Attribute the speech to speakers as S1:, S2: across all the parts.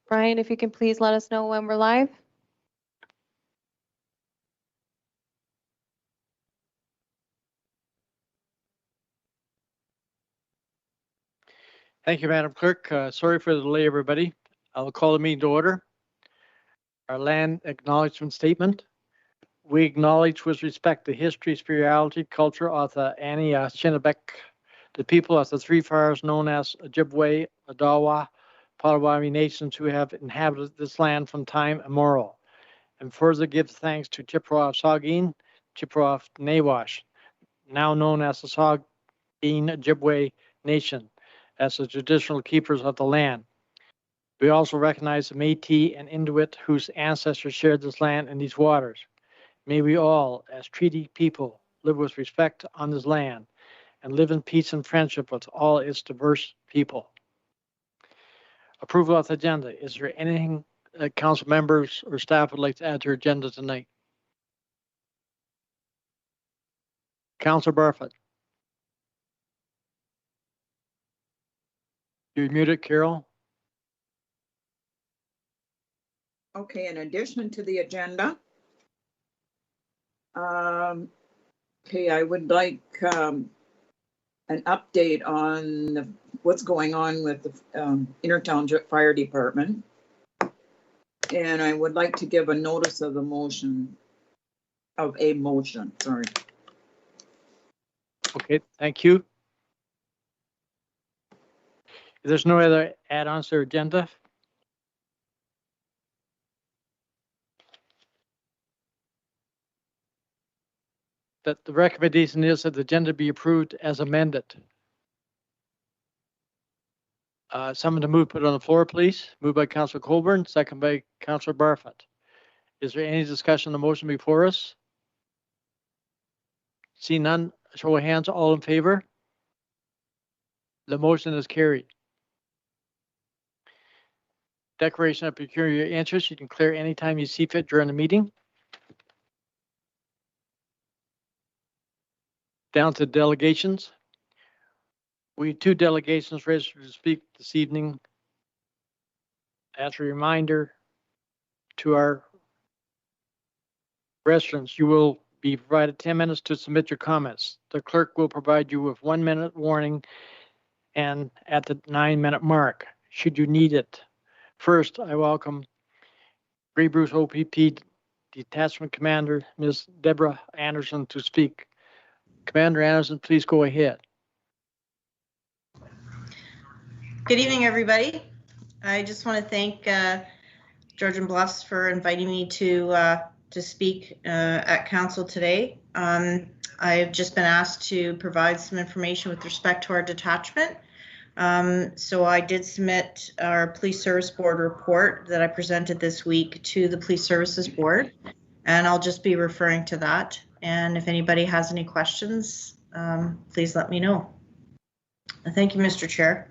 S1: Brian, if you can please let us know when we're live.
S2: Thank you, Madam Clerk. Sorry for the delay, everybody. I'll call the meeting to order. Our land acknowledgement statement. We acknowledge with respect the history, spirituality, culture of the Anishinaabe, the people of the Three Fires known as Ojibwe, Odawa, Potawatomi nations who have inhabited this land from time immemorial, and further give thanks to Chippewa Saugeen, Chippewa Nawash, now known as the Saugeen Ojibwe Nation, as the traditional keepers of the land. We also recognize the Métis and Inuit whose ancestors shared this land and these waters. May we all, as treaty people, live with respect on this land and live in peace and friendship with all its diverse people. Approval of the agenda. Is there anything that council members or staff would like to add to your agenda tonight? Councilor Barfoot. You're muted, Carol.
S3: Okay, in addition to the agenda, okay, I would like an update on what's going on with the Intertownship Fire Department. And I would like to give a notice of the motion, sorry.
S2: Okay, thank you. If there's no other add-ons to our agenda, that the recommendation is that the agenda be approved as amended. Someone to move, put it on the floor, please. Moved by Councilor Colburn, second by Councilor Barfoot. Is there any discussion on the motion before us? See none, show of hands, all in favor? The motion is carried. Declaration of peculiar interest, you can clear anytime you see fit during the meeting. Down to delegations. We have 2 delegations registered to speak this evening. As a reminder to our residents, you will be provided 10 minutes to submit your comments. The clerk will provide you with 1 minute warning and at the 9-minute mark, should you need it. First, I welcome Grey Bruce OPP Detachment Commander, Ms. Deborah Anderson, to speak. Commander Anderson, please go ahead.
S4: Good evening, everybody. I just want to thank Georgian Bluffs for inviting me to speak at council today. I've just been asked to provide some information with respect to our detachment. So I did submit our Police Service Board report that I presented this week to the Police Services Board, and I'll just be referring to that. And if anybody has any questions, please let me know. Thank you, Mr. Chair.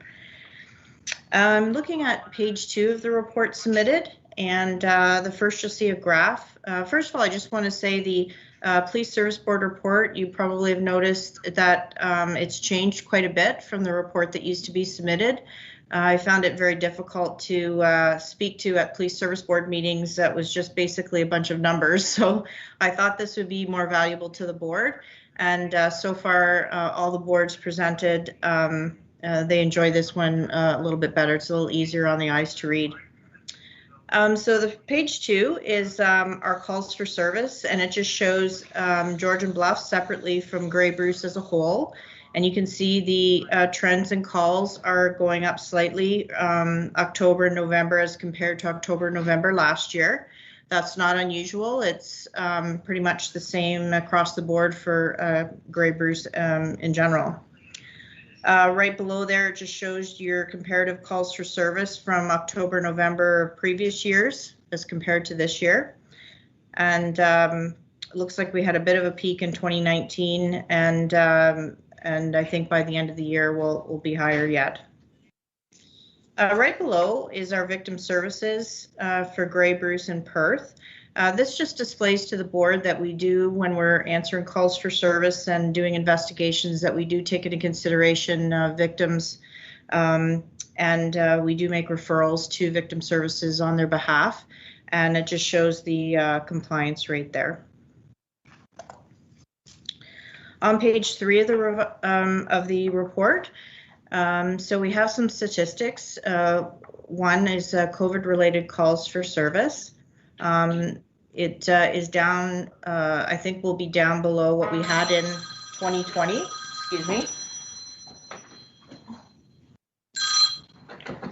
S4: I'm looking at page 2 of the report submitted, and the first you'll see a graph. First of all, I just want to say the Police Service Board report, you probably have noticed that it's changed quite a bit from the report that used to be submitted. I found it very difficult to speak to at Police Service Board meetings. That was just basically a bunch of numbers. So I thought this would be more valuable to the board. And so far, all the boards presented, they enjoy this one a little bit better. It's a little easier on the eyes to read. So the page 2 is our calls for service, and it just shows Georgian Bluffs separately from Grey Bruce as a whole. And you can see the trends and calls are going up slightly October and November as compared to October, November last year. That's not unusual. It's pretty much the same across the board for Grey Bruce in general. Right below there, it just shows your comparative calls for service from October, November of previous years as compared to this year. And it looks like we had a bit of a peak in 2019, and I think by the end of the year we'll be higher yet. Right below is our victim services for Grey Bruce and Perth. This just displays to the board that we do, when we're answering calls for service and doing investigations, that we do take into consideration victims. And and we do make referrals to victim services on their behalf, and it just shows the compliance rate there. On page 3 of the report, so we have some statistics. One is COVID-related calls for service. It is down, I think will be down below what we had in 2020, excuse me.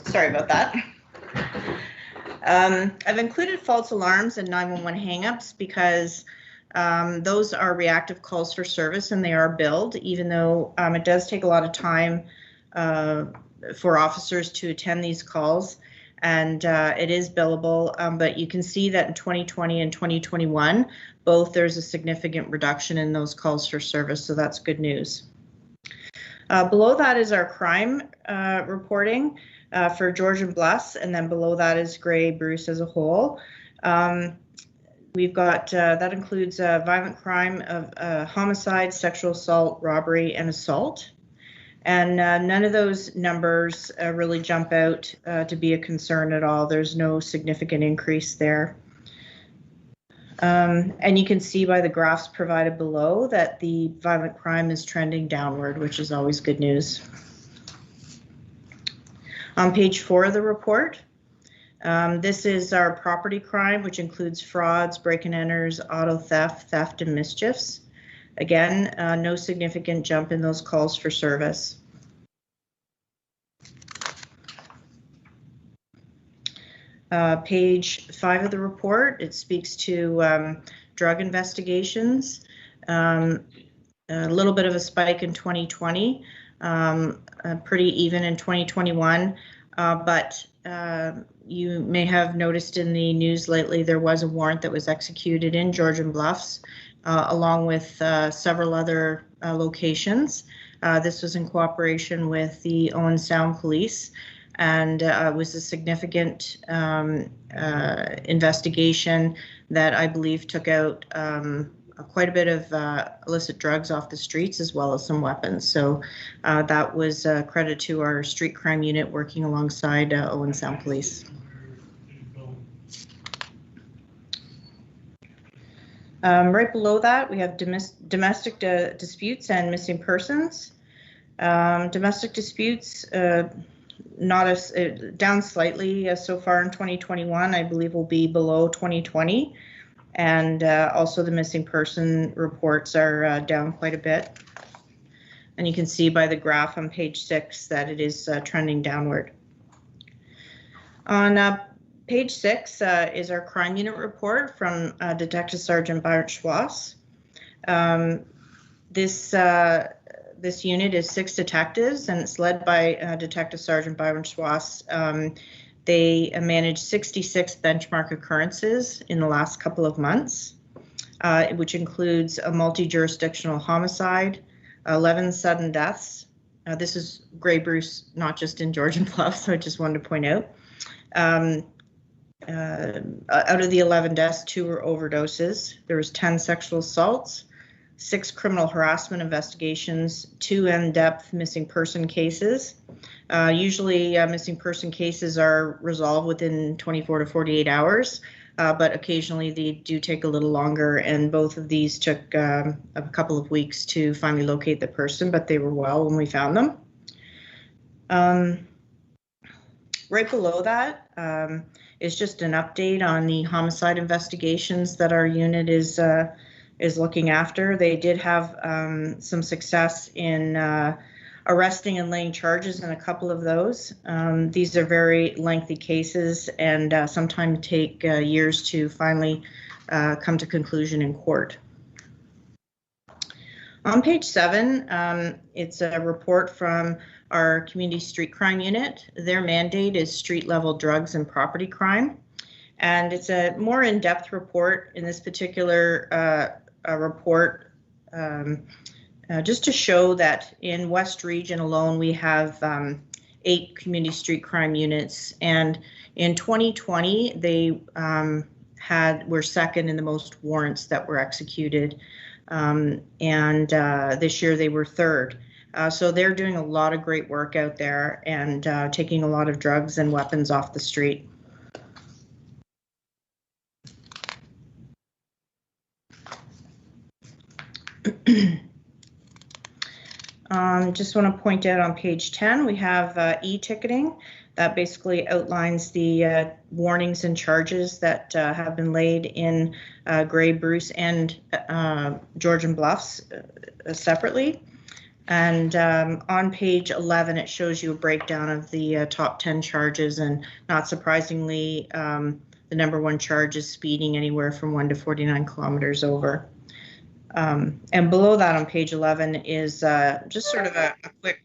S4: Sorry about that. I've included false alarms and 911 hangups because those are reactive calls for service and they are billed, even though it does take a lot of time for officers to attend these calls, and it is billable, but you can see that in 2020 and 2021, both there's a significant reduction in those calls for service, so that's good news. Below that is our crime reporting for George and Bluffs, and then below that is Grey Bruce as a whole. We've got, that includes violent crime of homicide, sexual assault, robbery, and assault. And none of those numbers really jump out to be a concern at all. There's no significant increase there. And you can see by the graphs provided below that the violent crime is trending downward, which is always good news. On page 4 of the report, this is our property crime, which includes frauds, break-and-enters, auto theft, theft, and mischiefs. Again, no significant jump in those calls for service. Page 5 of the report, it speaks to drug investigations. A little bit of a spike in 2020, pretty even in 2021, but you may have noticed in the news lately there was a warrant that was executed in George and Bluffs, along with several other locations. This was in cooperation with the Owen Sound Police, and was a significant investigation that I believe took out quite a bit of illicit drugs off the streets, as well as some weapons. So that was credit to our street crime unit working alongside Owen Sound Police. Right below that, we have domestic disputes and missing persons. Domestic disputes, down slightly so far in 2021. I believe will be below 2020, and also the missing person reports are down quite a bit. And you can see by the graph on page 6 that it is trending downward. On page 6 is our crime unit report from Detective Sergeant Byron Schwass. This unit is 6 detectives, and it's led by Detective Sergeant Byron Schwass. They managed 66 benchmark occurrences in the last couple of months, which includes a multi-jurisdictional homicide, 11 sudden deaths. This is Grey Bruce, not just in George and Bluffs, so I just wanted to point out. Out of the 11 deaths, 2 were overdoses. There was 10 sexual assaults, 6 criminal harassment investigations, 2 in-depth missing person cases. Usually missing person cases are resolved within 24 to 48 hours, but occasionally they do take a little longer, and both of these took a couple of weeks to finally locate the person, but they were well when we found them. Right below that is just an update on the homicide investigations that our unit is looking after. They did have some success in arresting and laying charges in a couple of those. These are very lengthy cases, and sometimes take years to finally come to conclusion in court. On page 7, it's a report from our community street crime unit. Their mandate is street level drugs and property crime. And it's a more in-depth report. In this particular report, just to show that in West Region alone, we have 8 community street crime units. And in 2020, they were second in the most warrants that were executed. And this year they were third. So they're doing a lot of great work out there and taking a lot of drugs and weapons off the street. Just want to point out on page 10, we have e-ticketing. That basically outlines the warnings and charges that have been laid in Grey Bruce and Georgian Bluffs separately. And on page 11, it shows you a breakdown of the top 10 charges, and not surprisingly, the number one charge is speeding anywhere from 1 to 49 kilometers over. And below that on page 11 is just sort of a quick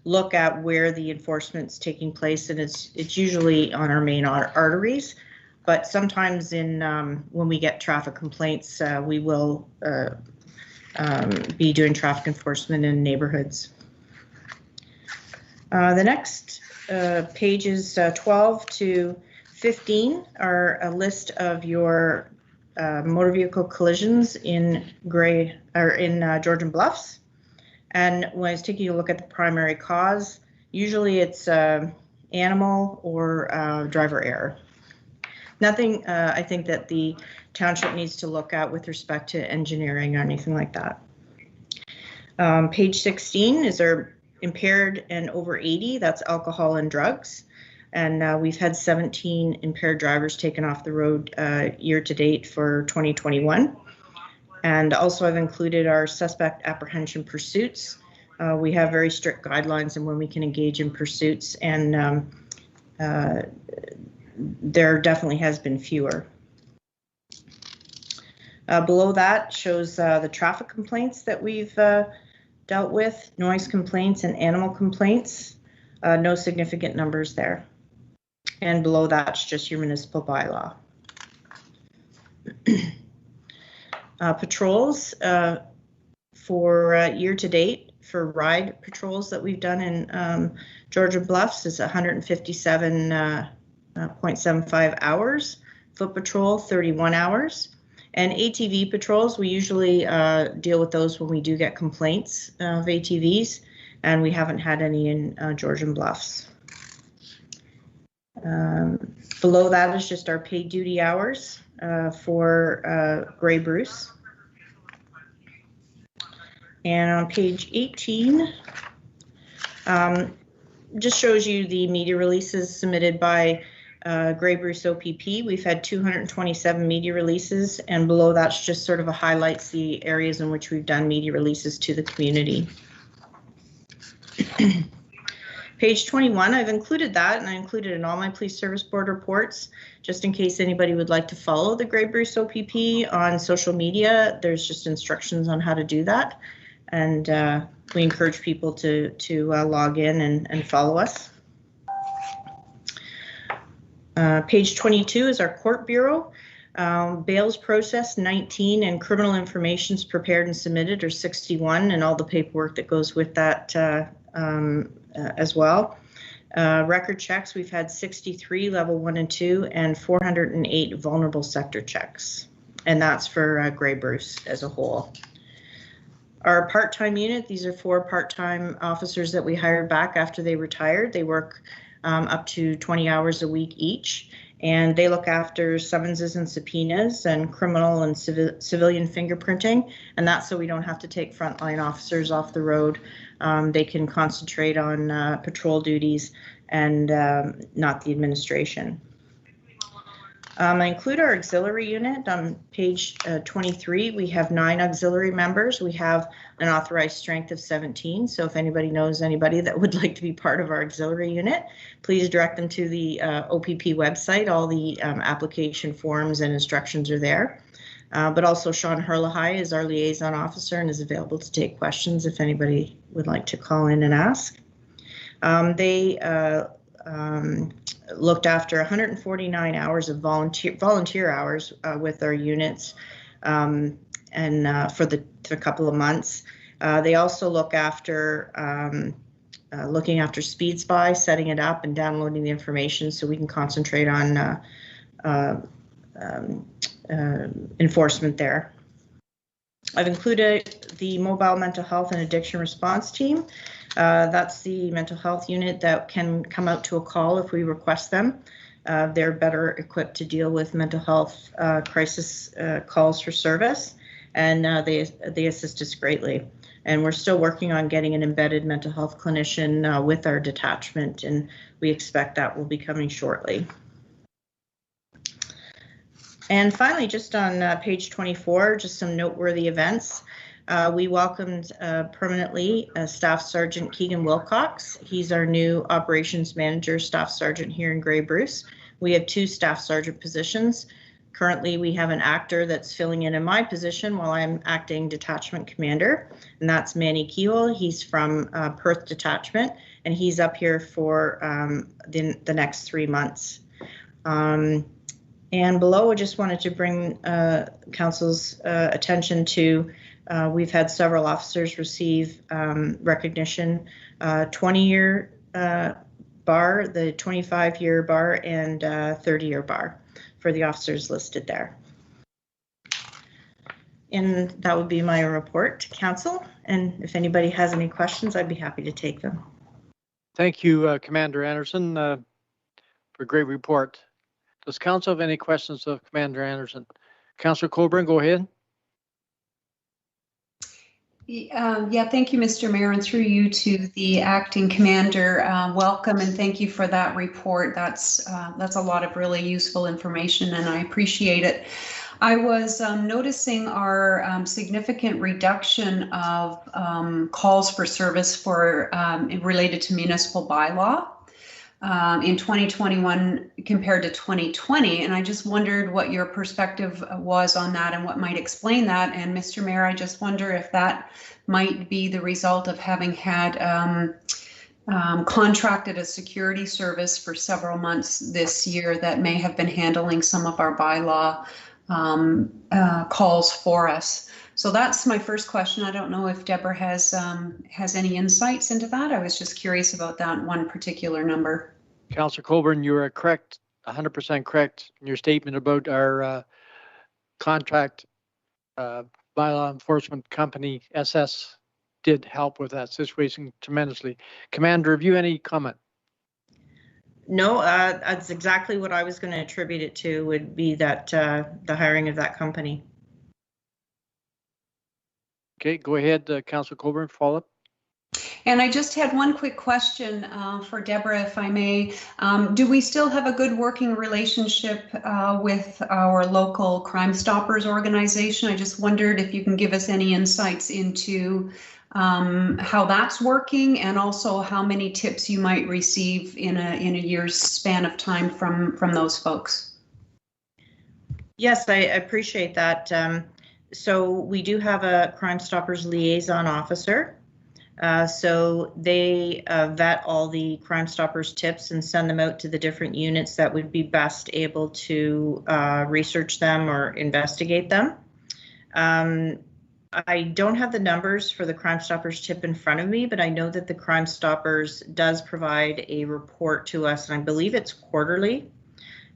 S4: look at where the enforcement's taking place, and it's usually on our main arteries, but sometimes in when we get traffic complaints, we will be doing traffic enforcement in neighborhoods. The next pages 12 to 15 are a list of your motor vehicle collisions in Georgian Bluffs. And when I was taking a look at the primary cause, usually it's animal or driver error. Nothing I think that the township needs to look at with respect to engineering or anything like that. Page 16 is our impaired and over 80, that's alcohol and drugs. And we've had 17 impaired drivers taken off the road year to date for 2021. And also I've included our suspect apprehension pursuits. We have very strict guidelines on when we can engage in pursuits, and there definitely has been fewer. Below that shows the traffic complaints that we've dealt with, noise complaints and animal complaints. No significant numbers there. And below that's just your municipal bylaw. Patrols for year to date for ride patrols that we've done in Georgian Bluffs is 157.75 hours. Foot patrol 31 hours. And ATV patrols, we usually deal with those when we do get complaints of ATVs, and we haven't had any in Georgian Bluffs. Below that is just our paid duty hours for Grey Bruce. And on page 18, just shows you the media releases submitted by Grey Bruce OPP. We've had 227 media releases, and below that's just sort of highlights the areas in which we've done media releases to the community. Page 21, I've included that, and I included in all my police service board reports, just in case anybody would like to follow the Grey Bruce OPP on social media. There's just instructions on how to do that, and we encourage people to log in and follow us. Page 22 is our court bureau. Bails processed 19, and criminal information's prepared and submitted are 61, and all the paperwork that goes with that as well. Record checks, we've had 63 level 1 and 2 and 408 vulnerable sector checks, and that's for Grey Bruce as a whole. Our part-time unit, these are 4 part-time officers that we hired back after they retired. They work up to 20 hours a week each, and they look after summonses and subpoenas and criminal and civilian fingerprinting, and that's so we don't have to take frontline officers off the road. They can concentrate on patrol duties and not the administration. I include our auxiliary unit on page 23. We have 9 auxiliary members. We have an authorized strength of 17. So if anybody knows anybody that would like to be part of our auxiliary unit, please direct them to the OPP website. All the application forms and instructions are there. But also Sean Herlahai is our liaison officer and is available to take questions if anybody would like to call in and ask. They looked after 149 hours of volunteer hours with our units and for the couple of months. They also look after looking after Speed Spy, setting it up and downloading the information so we can concentrate on enforcement there. I've included the mobile mental health and addiction response team. That's the mental health unit that can come out to a call if we request them. They're better equipped to deal with mental health crisis calls for service, and they assist us greatly. And we're still working on getting an embedded mental health clinician with our detachment, and we expect that will be coming shortly. And finally, just on page 24, just some noteworthy events. We welcomed permanently Staff Sergeant Keegan Wilcox. He's our new Operations Manager, Staff Sergeant here in Grey Bruce. We have 2 Staff Sergeant positions. Currently, we have an actor that's filling in my position while I'm acting Detachment Commander, and that's Manny Kewell. He's from Perth Detachment, and he's up here for the next 3 months. And below, I just wanted to bring Council's attention to, we've had several officers receive recognition, 20-year bar, the 25-year bar, and 30-year bar for the officers listed there. And that would be my report to Council. And if anybody has any questions, I'd be happy to take them.
S2: Thank you, Commander Anderson, for a great report. Does Council have any questions of Commander Anderson? Councillor Colburn, go ahead.
S5: Yeah, thank you, Mr. Mayor, and through you to the acting commander. Welcome and thank you for that report. That's a lot of really useful information, and I appreciate it. I was noticing our significant reduction of calls for service for related to municipal bylaw in 2021 compared to 2020, and I just wondered what your perspective was on that and what might explain that. And Mr. Mayor, I just wonder if that might be the result of having had contracted a security service for several months this year that may have been handling some of our bylaw calls for us. So that's my first question. I don't know if Deborah has any insights into that. I was just curious about that one particular number.
S2: Councillor Colburn, you are correct, 100% correct in your statement about our contract bylaw enforcement company, SS, did help with that situation tremendously. Commander, have you any comment?
S4: No, that's exactly what I was going to attribute it to, would be that the hiring of that company.
S2: Okay, go ahead, Councillor Colburn, follow up.
S5: And I just had one quick question for Deborah, if I may. Do we still have a good working relationship with our local Crime Stoppers organization? I just wondered if you can give us any insights into how that's working, and also how many tips you might receive in a year's span of time from those folks.
S4: Yes, I appreciate that. So we do have a Crime Stoppers liaison officer. So they vet all the Crime Stoppers tips and send them out to the different units that would be best able to research them or investigate them. I don't have the numbers for the Crime Stoppers tip in front of me, but I know that the Crime Stoppers does provide a report to us, and I believe it's quarterly.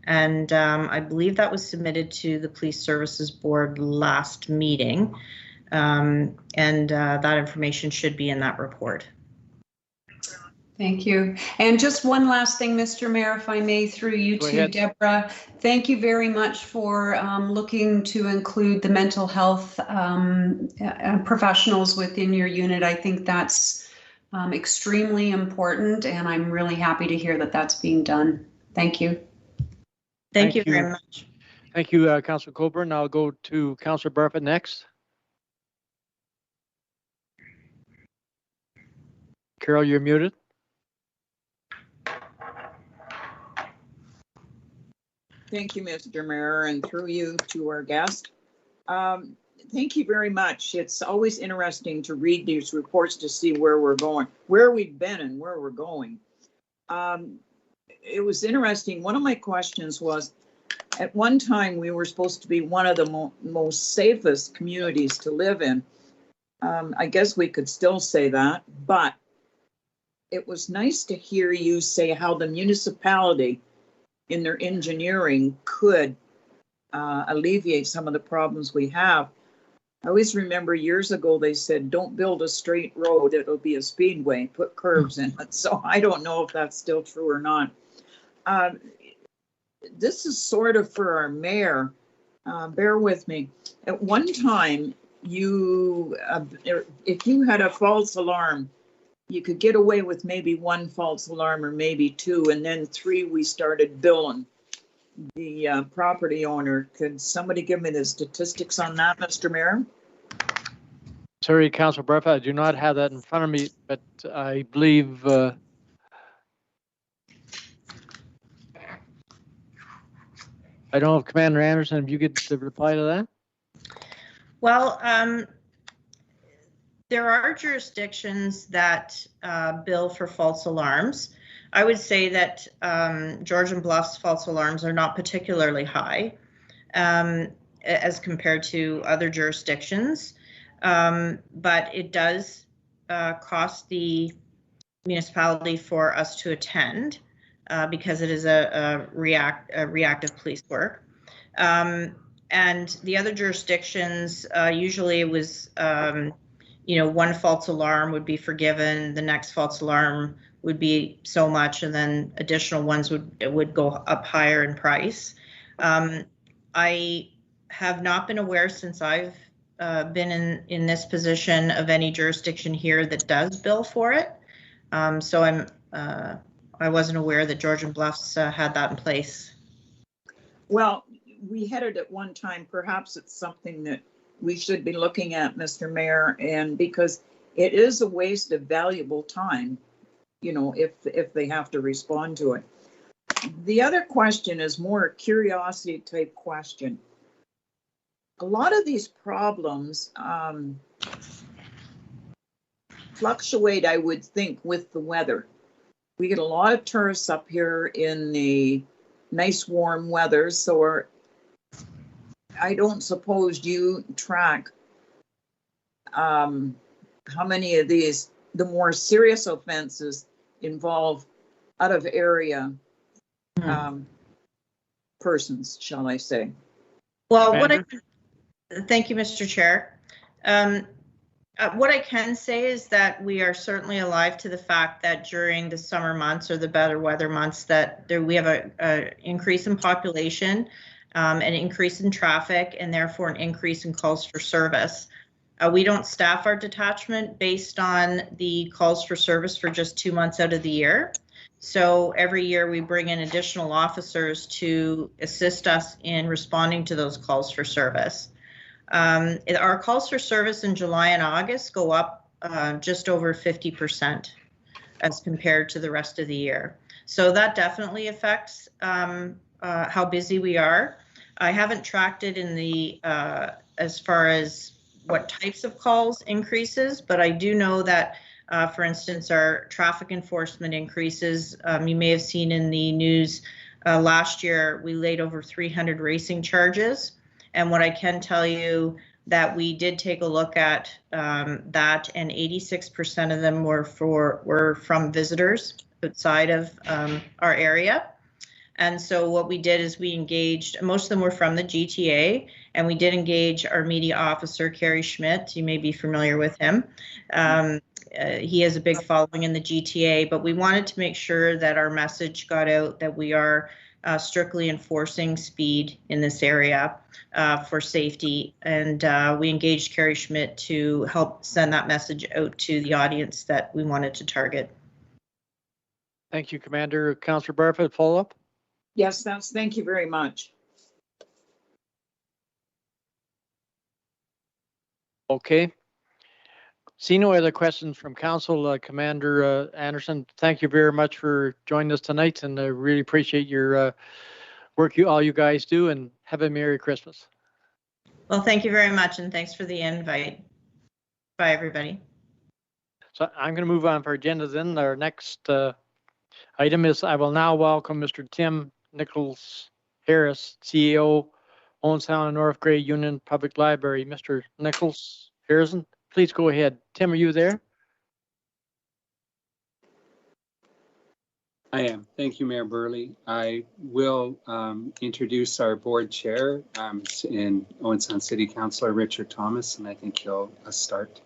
S4: And I believe that was submitted to the Police Services Board last meeting. And that information should be in that report.
S5: Thank you. And just one last thing, Mr. Mayor, if I may, through you to Deborah. Thank you very much for looking to include the mental health professionals within your unit. I think that's extremely important, and I'm really happy to hear that that's being done. Thank you.
S4: Thank you very much.
S2: Thank you, Councillor Colburn. I'll go to Councillor Barfoot next. Carol, you're muted.
S3: Thank you, Mr. Mayor, and through you to our guest. Thank you very much. It's always interesting to read these reports to see where we're going, where we've been and where we're going. It was interesting. One of my questions was, at one time we were supposed to be one of the most safest communities to live in. I guess we could still say that, but it was nice to hear you say how the municipality in their engineering could alleviate some of the problems we have. I always remember years ago, they said, don't build a straight road, it'll be a speedway, put curves in it. So I don't know if that's still true or not. This is sort of for our mayor. Bear with me. At one time, if you had a false alarm, you could get away with maybe one false alarm or maybe two, and then 3 we started billing the property owner. Could somebody give me the statistics on that, Mr. Mayor?
S2: Sorry, Councilor Barfa, I do not have that in front of me, but I believe I don't know if Commander Anderson, if you could reply to that?
S4: Well, there are jurisdictions that bill for false alarms. I would say that Georgian Bluff's false alarms are not particularly high as compared to other jurisdictions, but it does cost the municipality for us to attend because it is a reactive police work. And the other jurisdictions, usually it was, one false alarm would be forgiven, the next false alarm would be so much, and then additional ones would go up higher in price. I have not been aware since I've been in this position of any jurisdiction here that does bill for it. So I wasn't aware that Georgian Bluffs had that in place.
S3: Well, we had it at one time. Perhaps it's something that we should be looking at, Mr. Mayor, and because it is a waste of valuable time, if they have to respond to it. The other question is more a curiosity type question. A lot of these problems fluctuate, I would think, with the weather. We get a lot of tourists up here in the nice warm weather, so I don't suppose you track how many of these, the more serious offenses, involve out of area persons, shall I say.
S4: Well, thank you, Mr. Chair. What I can say is that we are certainly alive to the fact that during the summer months or the better weather months that we have an increase in population, an increase in traffic, and therefore an increase in calls for service. We don't staff our detachment based on the calls for service for just 2 months out of the year. So every year we bring in additional officers to assist us in responding to those calls for service. Our calls for service in July and August go up just over 50% as compared to the rest of the year. So that definitely affects how busy we are. I haven't tracked it in the as far as what types of calls increases, but I do know that, for instance, our traffic enforcement increases. You may have seen in the news last year, we laid over 300 racing charges. And what I can tell you that we did take a look at that, and 86% of them were from visitors outside of our area. And so what we did is we engaged, most of them were from the GTA, and we did engage our media officer, Kerry Schmidt. You may be familiar with him. He has a big following in the GTA, but we wanted to make sure that our message got out that we are strictly enforcing speed in this area for safety. And we engaged Kerry Schmidt to help send that message out to the audience that we wanted to target.
S2: Thank you, Commander. Councillor Barfoot, follow up?
S3: Yes, thank you very much.
S2: Okay. See no other questions from council. Commander Anderson, thank you very much for joining us tonight, and I really appreciate your work all you guys do, and have a Merry Christmas.
S4: Well, thank you very much, and thanks for the invite. Bye, everybody.
S2: So I'm going to move on for agenda then. Our next item is I will now welcome Mr. Tim Nichols Harris, CEO, Owensound and North Grey Union Public Library. Mr. Nichols Harrison, please go ahead. Tim, are you there?
S6: I am. Thank you, Mayor Burley. I will introduce our board chair and Owen Sound City Councillor Richard Thomas, and I think he'll start.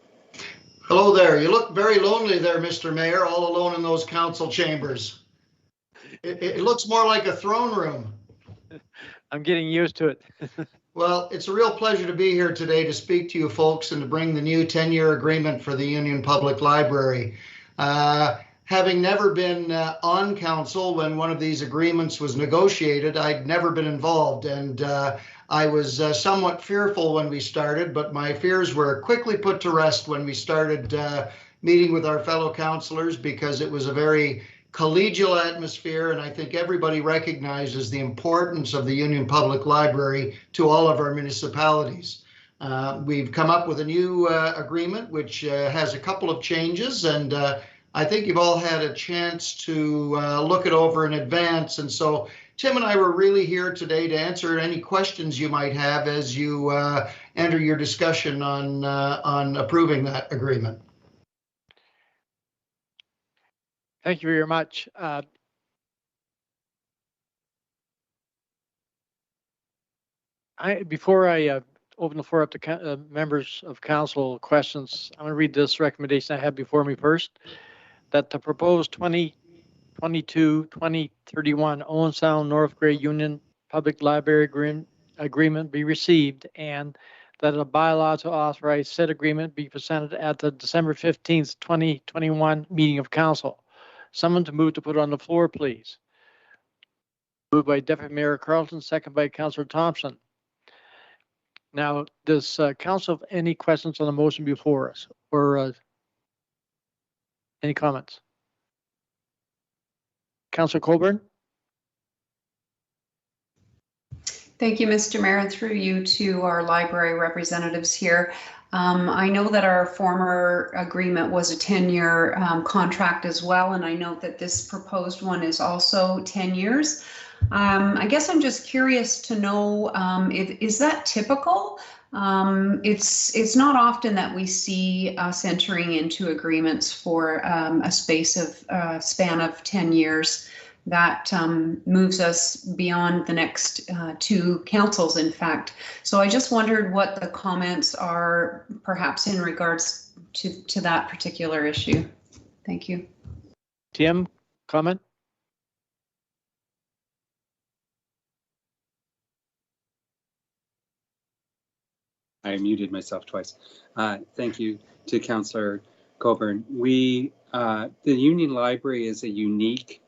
S7: Hello there. You look very lonely there, Mr. Mayor, all alone in those council chambers. It looks more like a throne room.
S2: I'm getting used to it.
S7: Well, it's a real pleasure to be here today to speak to you folks and to bring the new 10-year agreement for the Union Public Library. Having never been on council when one of these agreements was negotiated, I'd never been involved, and I was somewhat fearful when we started, but my fears were quickly put to rest when we started meeting with our fellow councillors, because it was a very collegial atmosphere, and I think everybody recognizes the importance of the Union Public Library to all of our municipalities. We've come up with a new agreement which has a couple of changes, and I think you've all had a chance to look it over in advance. And so Tim and I were really here today to answer any questions you might have as you enter your discussion on approving that agreement.
S2: Thank you very much. Before I open the floor up to members of council questions, I'm going to read this recommendation I have before me first. That the proposed 2022-2031 Owen Sound North Grey Union Public Library agreement be received, and that a bylaw to authorize said agreement be presented at the December 15th, 2021 meeting of council. Someone to move to put on the floor, please. Moved by Deputy Mayor Carlton, second by Councillor Thompson. Now, does council have any questions on the motion before us, or any comments? Councillor Coburn?
S5: Thank you, Mr. Mayor, and through you to our library representatives here. I know that our former agreement was a 10-year contract as well, and I know that this proposed one is also 10 years. I guess I'm just curious to know, is that typical? It's not often that we see us entering into agreements for a span of 10 years. That moves us beyond the next two councils, in fact. So I just wondered what the comments are, perhaps in regards to that particular issue. Thank you.
S2: Tim, comment?
S6: I muted myself twice. Thank you to Councillor Coburn. The Union Library is a unique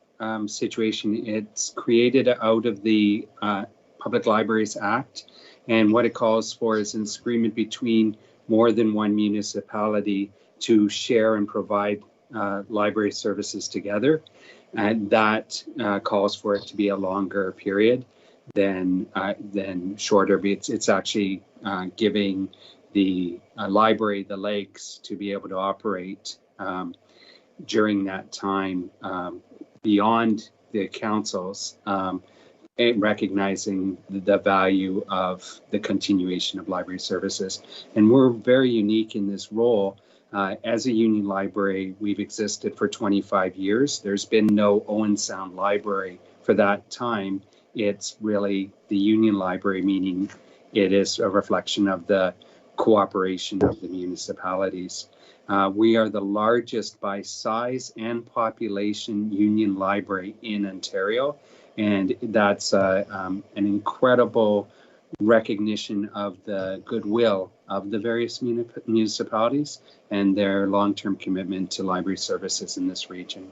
S6: situation. It's created out of the Public Libraries Act, and what it calls for is an agreement between more than one municipality to share and provide library services together, and that calls for it to be a longer period than shorter. It's actually giving the library the legs to be able to operate during that time beyond the councils, and recognizing the value of the continuation of library services. And we're very unique in this role. As a Union Library, we've existed for 25 years. There's been no Owen Sound Library for that time. It's really the Union Library, meaning it is a reflection of the cooperation of the municipalities. We are the largest by size and population Union Library in Ontario, and that's an incredible recognition of the goodwill of the various municipalities and their long-term commitment to library services in this region.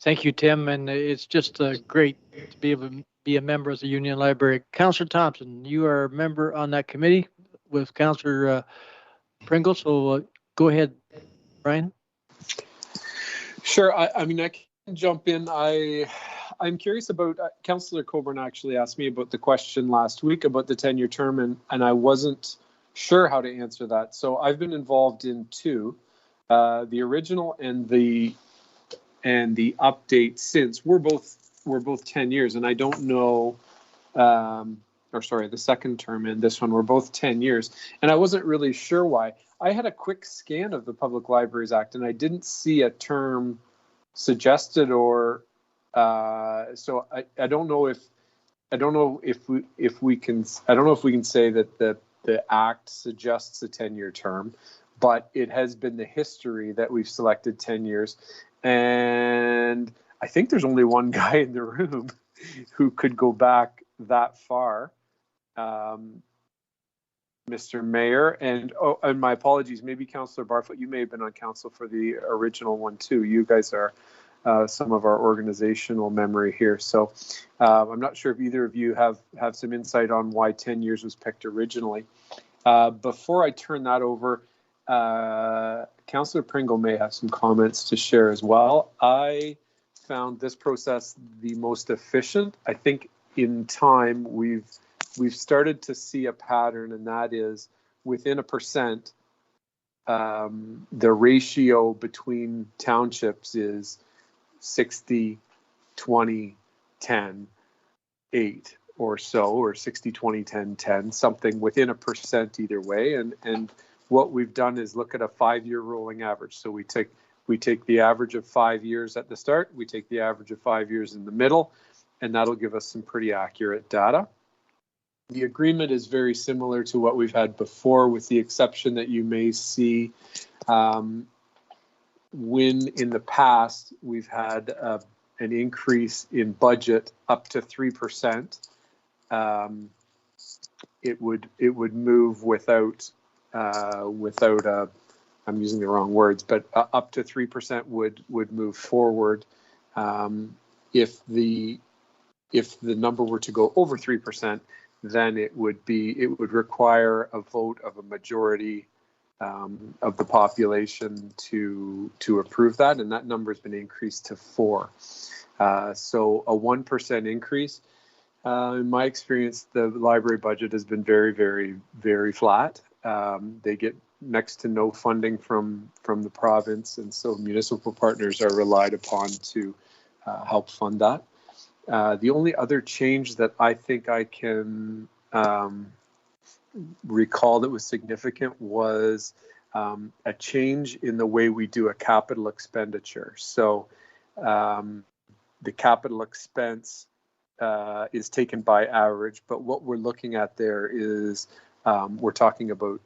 S2: Thank you, Tim, and it's just great to be able to be a member of the Union Library. Councillor Thompson, you are a member on that committee with Councillor Pringle, so go ahead, Brian.
S8: Sure. I mean, I can jump in. I'm curious about, Councillor Coburn actually asked me about the question last week about the 10-year term, and I wasn't sure how to answer that. So I've been involved in two, the original and the update since. We're both 10 years, and I don't know, the second term and this one, we're both 10 years, and I wasn't really sure why. I had a quick scan of the Public Libraries Act, and I didn't see a term suggested, or so I don't know if we can say that the act suggests a 10-year term, but it has been the history that we've selected 10 years. And I think there's only one guy in the room who could go back that far, Mr. Mayor. And my apologies, maybe Councillor Barfoot, you may have been on council for the original one too. You guys are some of our organizational memory here. So I'm not sure if either of you have some insight on why 10 years was picked originally. Before I turn that over, Councillor Pringle may have some comments to share as well. I found this process the most efficient. I think in time we've started to see a pattern, and that is within 1%, the ratio between townships is 60, 20, 10, 8 or so, or 60, 20, 10, 10, something within 1% either way. And what we've done is look at a 5-year rolling average. So we take the average of 5 years at the start, we take the average of 5 years in the middle, and that'll give us some pretty accurate data. The agreement is very similar to what we've had before, with the exception that you may see when in the past we've had an increase in budget up to 3%. It would move without I'm using the wrong words, but up to 3% would move forward. If the number were to go over 3%, then it would require a vote of a majority of the population to approve that, and that number has been increased to 4. So a 1% increase. In my experience, the library budget has been very, very, very flat. They get next to no funding from the province, and so municipal partners are relied upon to help fund that. The only other change that I think I can recall that was significant was a change in the way we do a capital expenditure. So the capital expense is taken by average, but what we're looking at there is we're talking about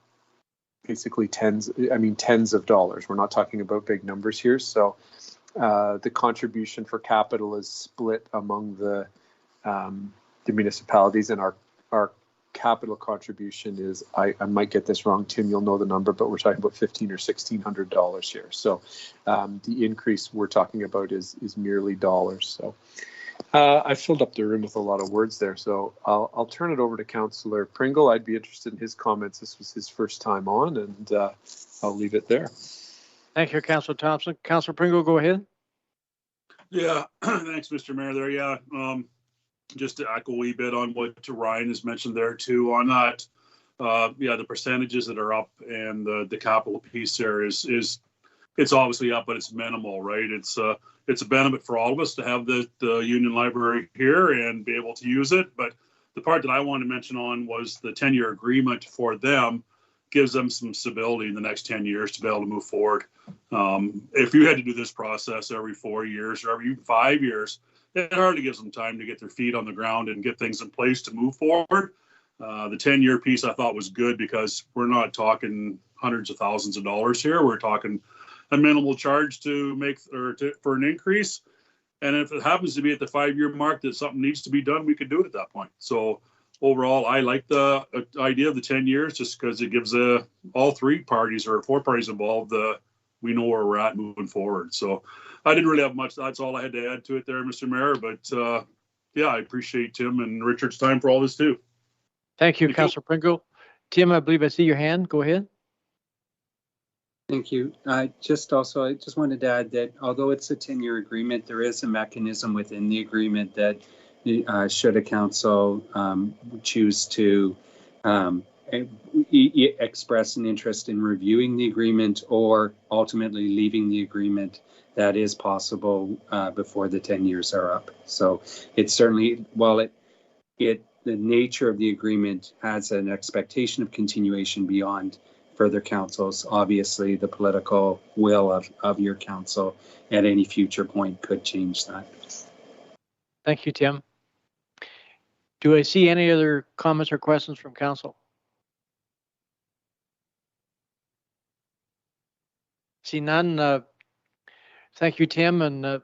S8: basically tens of dollars. We're not talking about big numbers here. So the contribution for capital is split among the municipalities, and our capital contribution is, I might get this wrong, Tim, you'll know the number, but we're talking about $1,500 or $1,600 here. So the increase we're talking about is merely dollars. So I filled up the room with a lot of words there, so I'll turn it over to Councillor Pringle. I'd be interested in his comments. This was his first time on, and I'll leave it there.
S2: Thank you, Councillor Thompson. Councillor Pringle, go ahead.
S9: Yeah, thanks, Mr. Mayor. There, yeah, just to echo a wee bit on what Ryan has mentioned there too. On that, yeah, the percentages that are up and the capital piece there is it's obviously up, but it's minimal, right? It's a benefit for all of us to have the Union Library here and be able to use it. But the part that I wanted to mention on was the 10-year agreement for them gives them some stability in the next 10 years to be able to move forward. If you had to do this process every 4 years or every 5 years, it hardly gives them time to get their feet on the ground and get things in place to move forward. The 10-year piece I thought was good because we're not talking hundreds of thousands of dollars here. We're talking a minimal charge to make for an increase. And if it happens to be at the 5-year mark that something needs to be done, we could do it at that point. So overall, I like the idea of the 10 years just because it gives all 3 parties or 4 parties involved, we know where we're at moving forward. So I didn't really have much. That's all I had to add to it there, Mr. Mayor. But yeah, I appreciate Tim and Richard's time for all this too.
S2: Thank you, Councillor Pringle. Tim, I believe I see your hand. Go ahead.
S6: Thank you. I just wanted to add that although it's a 10-year agreement, there is a mechanism within the agreement that should a council choose to express an interest in reviewing the agreement or ultimately leaving the agreement, that is possible before the 10 years are up. So it's certainly, while the nature of the agreement has an expectation of continuation beyond further councils. Obviously, the political will of your council at any future point could change that.
S2: Thank you, Tim. Do I see any other comments or questions from council? See none. Thank you, Tim and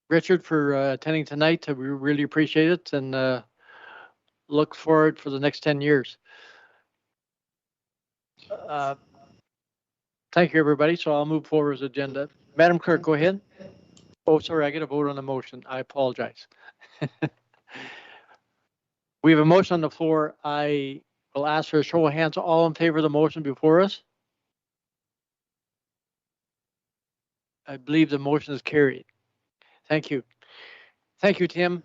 S2: Richard, for attending tonight. We really appreciate it and look forward for the next 10 years. Thank you, everybody. So I'll move forward as agenda. Madam Clerk, go ahead. Oh, sorry, I got to vote on the motion. I apologize. We have a motion on the floor. I will ask for a show of hands. All in favor of the motion before us? I believe the motion is carried. Thank you. Thank you, Tim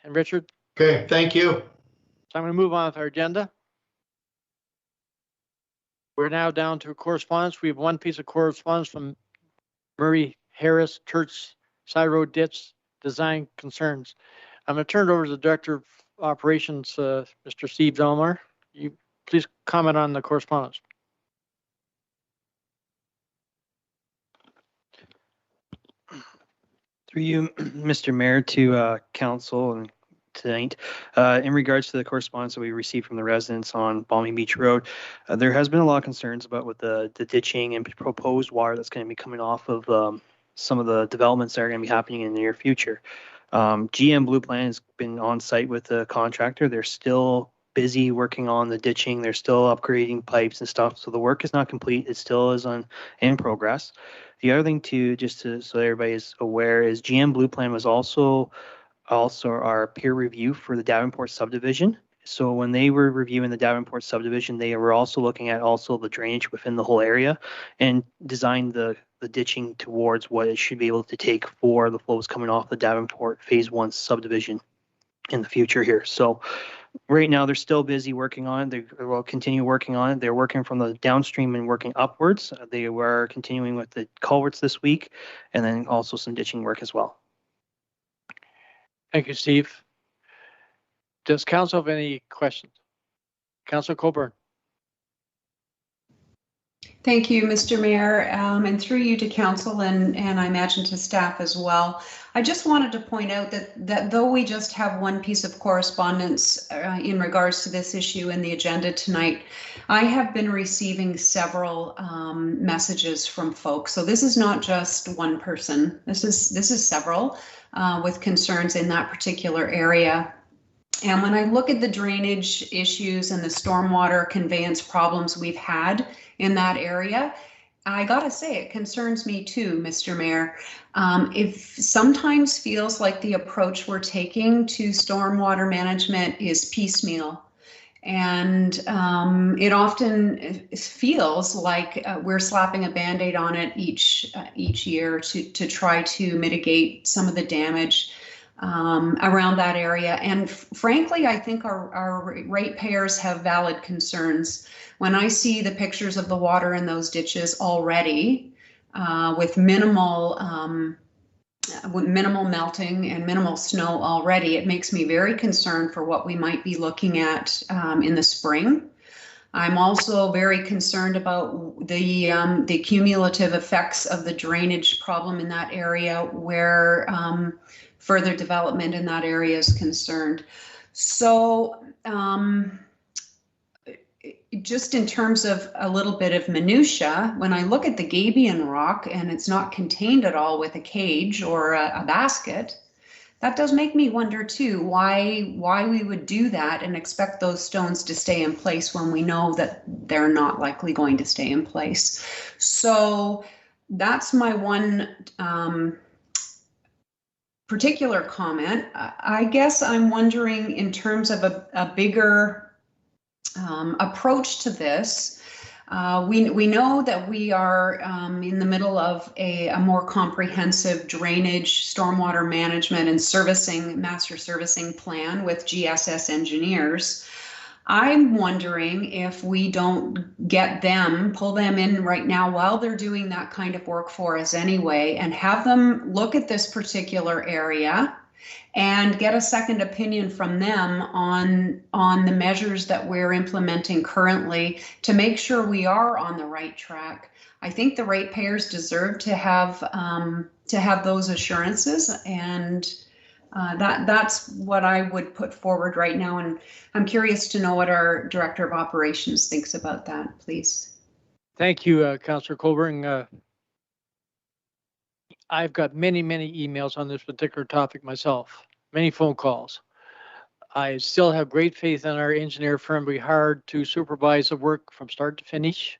S2: and Richard.
S7: Okay, thank you.
S2: So I'm going to move on with our agenda. We're now down to correspondence. We have one piece of correspondence from Murray Harris, Church Side Road Ditch Design Concerns. I'm going to turn it over to the Director of Operations, Mr. Steve Delmar. You please comment on the correspondence.
S10: Through you, Mr. Mayor, to council and tonight, in regards to the correspondence that we received from the residents on Balmy Beach Road, there has been a lot of concerns about with the ditching and proposed water that's going to be coming off of some of the developments that are going to be happening in the near future. GM Blue Plan has been on site with the contractor. They're still busy working on the ditching. They're still upgrading pipes and stuff. So the work is not complete. It still is in progress. The other thing so everybody is aware is GM Blue Plan was also our peer review for the Davenport subdivision. So when they were reviewing the Davenport subdivision, they were also looking at also the drainage within the whole area and designed the ditching towards what it should be able to take for the flows coming off the Davenport Phase 1 subdivision in the future here. So right now they're still busy working on it. They will continue working on it. They're working from the downstream and working upwards. They were continuing with the culverts this week and then also some ditching work as well.
S2: Thank you, Steve. Does council have any questions? Councilor Coburn.
S5: Thank you, Mr. Mayor, and through you to council and I imagine to staff as well. I just wanted to point out that though we just have one piece of correspondence in regards to this issue in the agenda tonight, I have been receiving several messages from folks. So this is not just one person. This is several with concerns in that particular area. And when I look at the drainage issues and the stormwater conveyance problems we've had in that area, I gotta say, it concerns me too, Mr. Mayor. It sometimes feels like the approach we're taking to stormwater management is piecemeal. And it often feels like we're slapping a Band-Aid on it each year to try to mitigate some of the damage around that area. And frankly, I think our ratepayers have valid concerns. When I see the pictures of the water in those ditches already with minimal melting and minimal snow already, it makes me very concerned for what we might be looking at in the spring. I'm also very concerned about the cumulative effects of the drainage problem in that area where further development in that area is concerned. So just in terms of a little bit of minutia, when I look at the gabion rock and it's not contained at all with a cage or a basket, that does make me wonder too why we would do that and expect those stones to stay in place when we know that they're not likely going to stay in place. So that's my one particular comment. I guess I'm wondering in terms of a bigger approach to this. We know that we are in the middle of a more comprehensive drainage, stormwater management and master servicing plan with GSS engineers. I'm wondering if we don't pull them in right now while they're doing that kind of work for us anyway, and have them look at this particular area and get a second opinion from them on the measures that we're implementing currently to make sure we are on the right track. I think the ratepayers deserve to have those assurances, and that's what I would put forward right now. And I'm curious to know what our Director of Operations thinks about that, please.
S2: Thank you, Councillor Colburn. I've got many emails on this particular topic myself, many phone calls. I still have great faith in our engineer firm we hired to supervise the work from start to finish.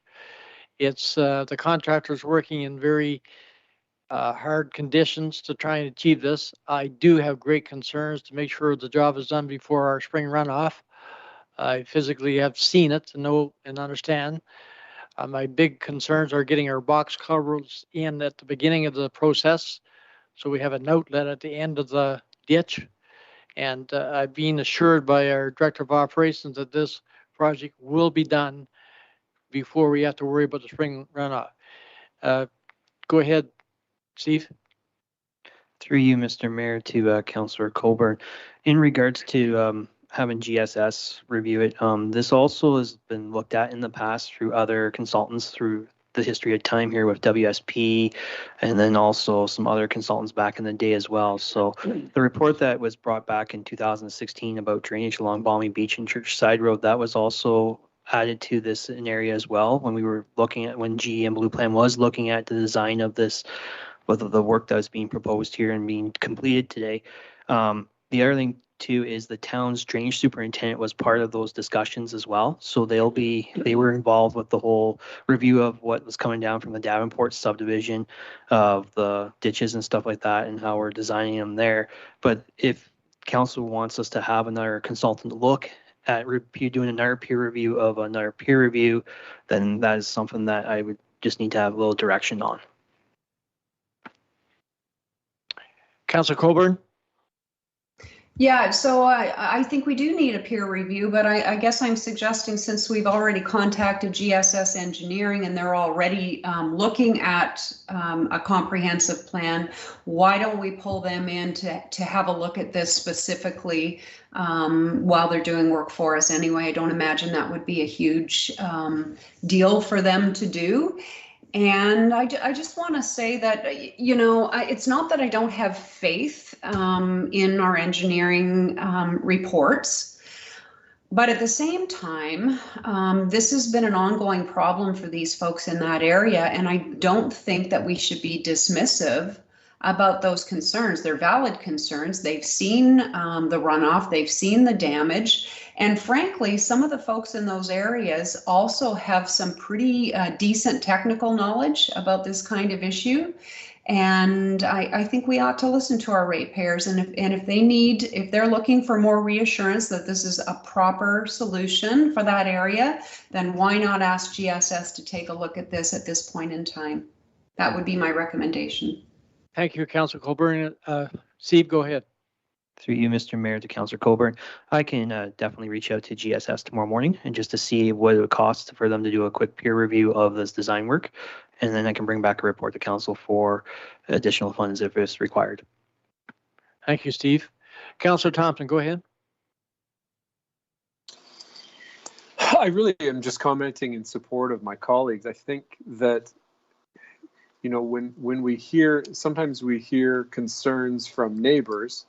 S2: It's the contractors working in very hard conditions to try and achieve this. I do have great concerns to make sure the job is done before our spring runoff. I physically have seen it to know and understand. My big concerns are getting our box covers in at the beginning of the process, so we have an outlet at the end of the ditch. And I've been assured by our Director of Operations that this project will be done before we have to worry about the spring runoff. Go ahead, Steve.
S10: Through you, Mr. Mayor, to Councillor Colburn. In regards to having GSS review it, this also has been looked at in the past through other consultants through the history of time here with WSP, and then also some other consultants back in the day as well. So the report that was brought back in 2016 about drainage along Balmy Beach and Churchside Road, that was also added to this area as well when we were looking at, when GE and Blue Plan was looking at the design of this, with the work that was being proposed here and being completed today. The other thing too is the town's drainage superintendent was part of those discussions as well. So they were involved with the whole review of what was coming down from the Davenport subdivision of the ditches and stuff like that and how we're designing them there. But if council wants us to have another consultant look at doing another peer review of another peer review, then that is something that I would just need to have a little direction on.
S2: Councillor Colburn.
S5: Yeah, so I think we do need a peer review, but I guess I'm suggesting, since we've already contacted GSS Engineering and they're already looking at a comprehensive plan, why don't we pull them in to have a look at this specifically while they're doing work for us anyway? I don't imagine that would be a huge deal for them to do. And I just want to say that, you know, it's not that I don't have faith in our engineering reports, but at the same time, this has been an ongoing problem for these folks in that area, and I don't think that we should be dismissive about those concerns. They're valid concerns. They've seen the runoff, they've seen the damage, and frankly, some of the folks in those areas also have some pretty decent technical knowledge about this kind of issue. And I think we ought to listen to our ratepayers, and if they're looking for more reassurance that this is a proper solution for that area, then why not ask GSS to take a look at this point in time? That would be my recommendation.
S2: Thank you, Councillor Colburn. Steve, go ahead.
S10: Through you, Mr. Mayor, to Councillor Colburn. I can definitely reach out to GSS tomorrow morning and just to see what it would cost for them to do a quick peer review of this design work. And then I can bring back a report to council for additional funds if it's required.
S2: Thank you, Steve. Councillor Thompson, go ahead.
S8: I really am just commenting in support of my colleagues. I think that, you know, when we hear, sometimes we hear concerns from neighbors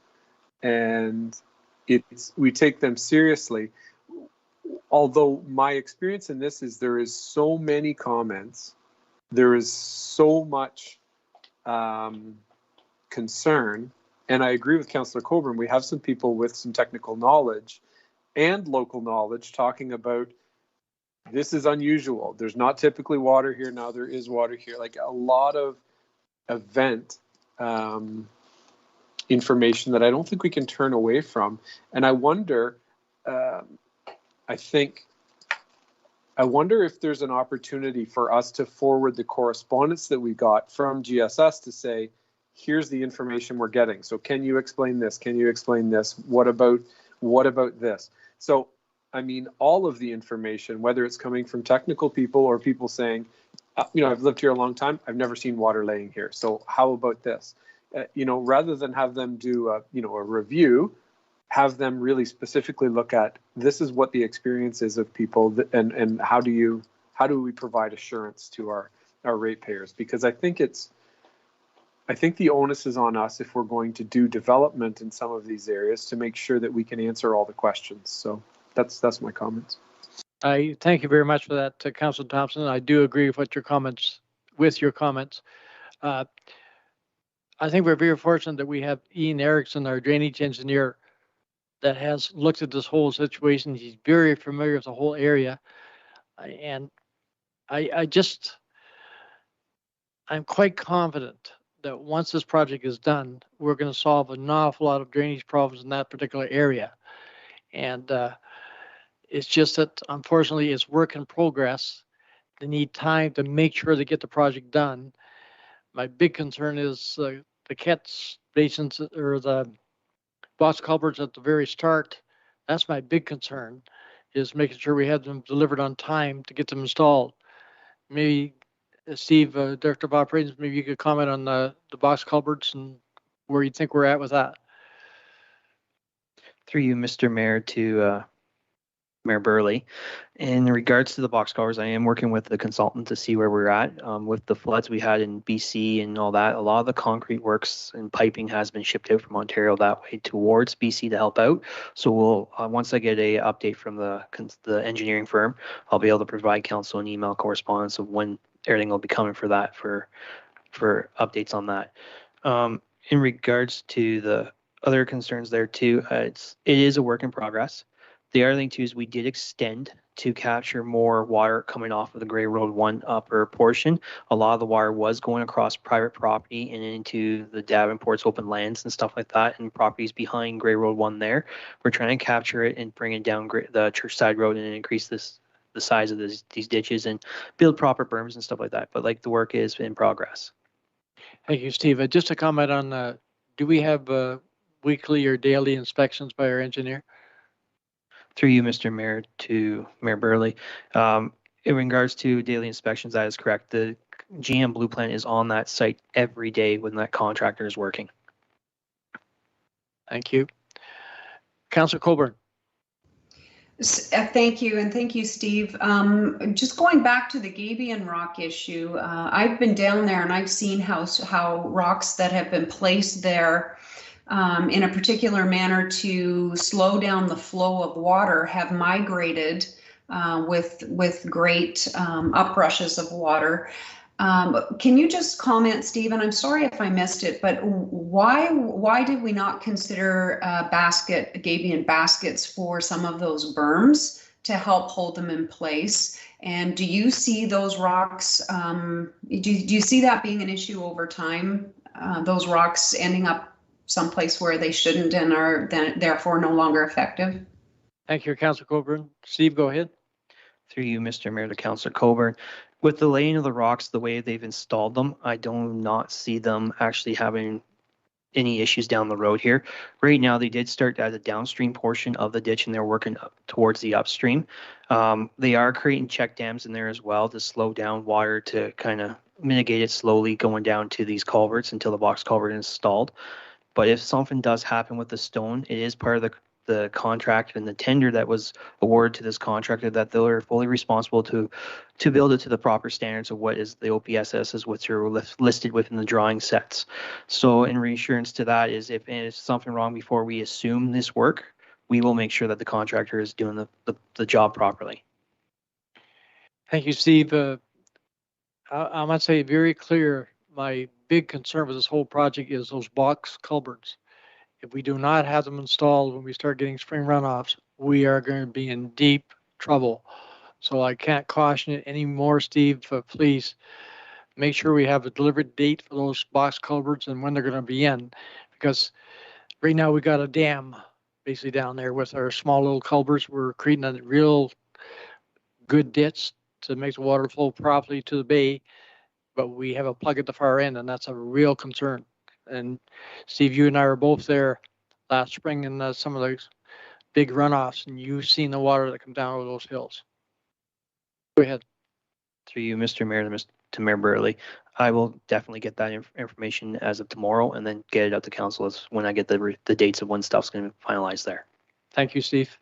S8: and we take them seriously. Although my experience in this is there is so many comments, there is so much concern, and I agree with Councillor Colburn, we have some people with some technical knowledge and local knowledge talking about this is unusual. There's not typically water here, now there is water here. Like a lot of event information that I don't think we can turn away from. And I wonder, I wonder if there's an opportunity for us to forward the correspondence that we got from GSS to say, here's the information we're getting. So can you explain this? Can you explain this? What about this? So, I mean, all of the information, whether it's coming from technical people or people saying, you know, I've lived here a long time, I've never seen water laying here. So how about this? rather than have them do a review, have them really specifically look at this is what the experience is of people, and how do we provide assurance to our ratepayers? Because I think the onus is on us if we're going to do development in some of these areas to make sure that we can answer all the questions. So that's my comments.
S2: I thank you very much for that, Councilor Thompson. I do agree with your comments. I think we're very fortunate that we have Ian Erickson, our drainage engineer, that has looked at this whole situation. He's very familiar with the whole area. And I'm quite confident that once this project is done, we're going to solve an awful lot of drainage problems in that particular area. And it's just that, unfortunately, it's work in progress. They need time to make sure they get the project done. My big concern is the catch basins or the box culverts at the very start. That's my big concern, is making sure we have them delivered on time to get them installed. Maybe Steve, Director of Operations, maybe you could comment on the box culverts and where you think we're at with that.
S10: Through you, Mr. Mayor, to Mayor Burley. In regards to the box culverts, I am working with the consultant to see where we're at. With the floods we had in BC and all that, a lot of the concrete works and piping has been shipped out from Ontario that way towards BC to help out. So we'll once I get a update from the engineering firm, I'll be able to provide council an email correspondence of when everything will be coming for that for updates on that. In regards to the other concerns there too, it is a work in progress. The other thing too is we did extend to capture more water coming off of the Grey Road 1 upper portion. A lot of the water was going across private property and into the Davenport's open lands and stuff like that, and properties behind Grey Road 1 there. We're trying to capture it and bring it down the Churchside Road and increase the size of these ditches and build proper berms and stuff like that. But the work is in progress.
S2: Thank you, Steve. Just a comment on, do we have weekly or daily inspections by our engineer?
S10: Through you, Mr. Mayor, to Mayor Burley. In regards to daily inspections, that is correct. The GM Blue Plan is on that site every day when that contractor is working.
S2: Thank you. Councilor Coburn.
S5: Thank you, and thank you, Steve. Just going back to the Gabion rock issue, I've been down there and I've seen how rocks that have been placed there in a particular manner to slow down the flow of water have migrated with great uprushes of water. Can you just comment, Steve, and I'm sorry if I missed it, but why did we not consider Gabion baskets for some of those berms to help hold them in place? And do you see those rocks, do you see that being an issue over time, those rocks ending up someplace where they shouldn't and are then therefore no longer effective?
S2: Thank you, Councilor Coburn. Steve, go ahead.
S10: Through you, Mr. Mayor, to Councilor Coburn. With the laying of the rocks, the way they've installed them, I do not see them actually having any issues down the road here. Right now, they did start at the downstream portion of the ditch and they're working up towards the upstream. They are creating check dams in there as well to slow down water to kind of mitigate it slowly going down to these culverts until the box culvert is installed. But if something does happen with the stone, it is part of the contract and the tender that was awarded to this contractor that they're fully responsible to build it to the proper standards of what is the OPSS, which are listed within the drawing sets. So in reassurance to that is if there's something wrong before we assume this work, we will make sure that the contractor is doing the job properly.
S2: Thank you, Steve. I must say very clear, my big concern with this whole project is those box culverts. If we do not have them installed when we start getting spring runoffs, we are going to be in deep trouble. So I can't caution it anymore, Steve. Please make sure we have a delivered date for those box culverts and when they're going to be in. Because right now we got a dam basically down there with our small little culverts. We're creating a real good ditch to make the water flow properly to the bay. But we have a plug at the far end, and that's a real concern. And Steve, you and I were both there last spring in some of those big runoffs, and you've seen the water that comes down over those hills. Go ahead.
S10: Through you, Mr. Mayor, to Mayor Burley, I will definitely get that information as of tomorrow and then get it out to council when I get the dates of when stuff's going to be finalized there.
S2: Thank you, Steve.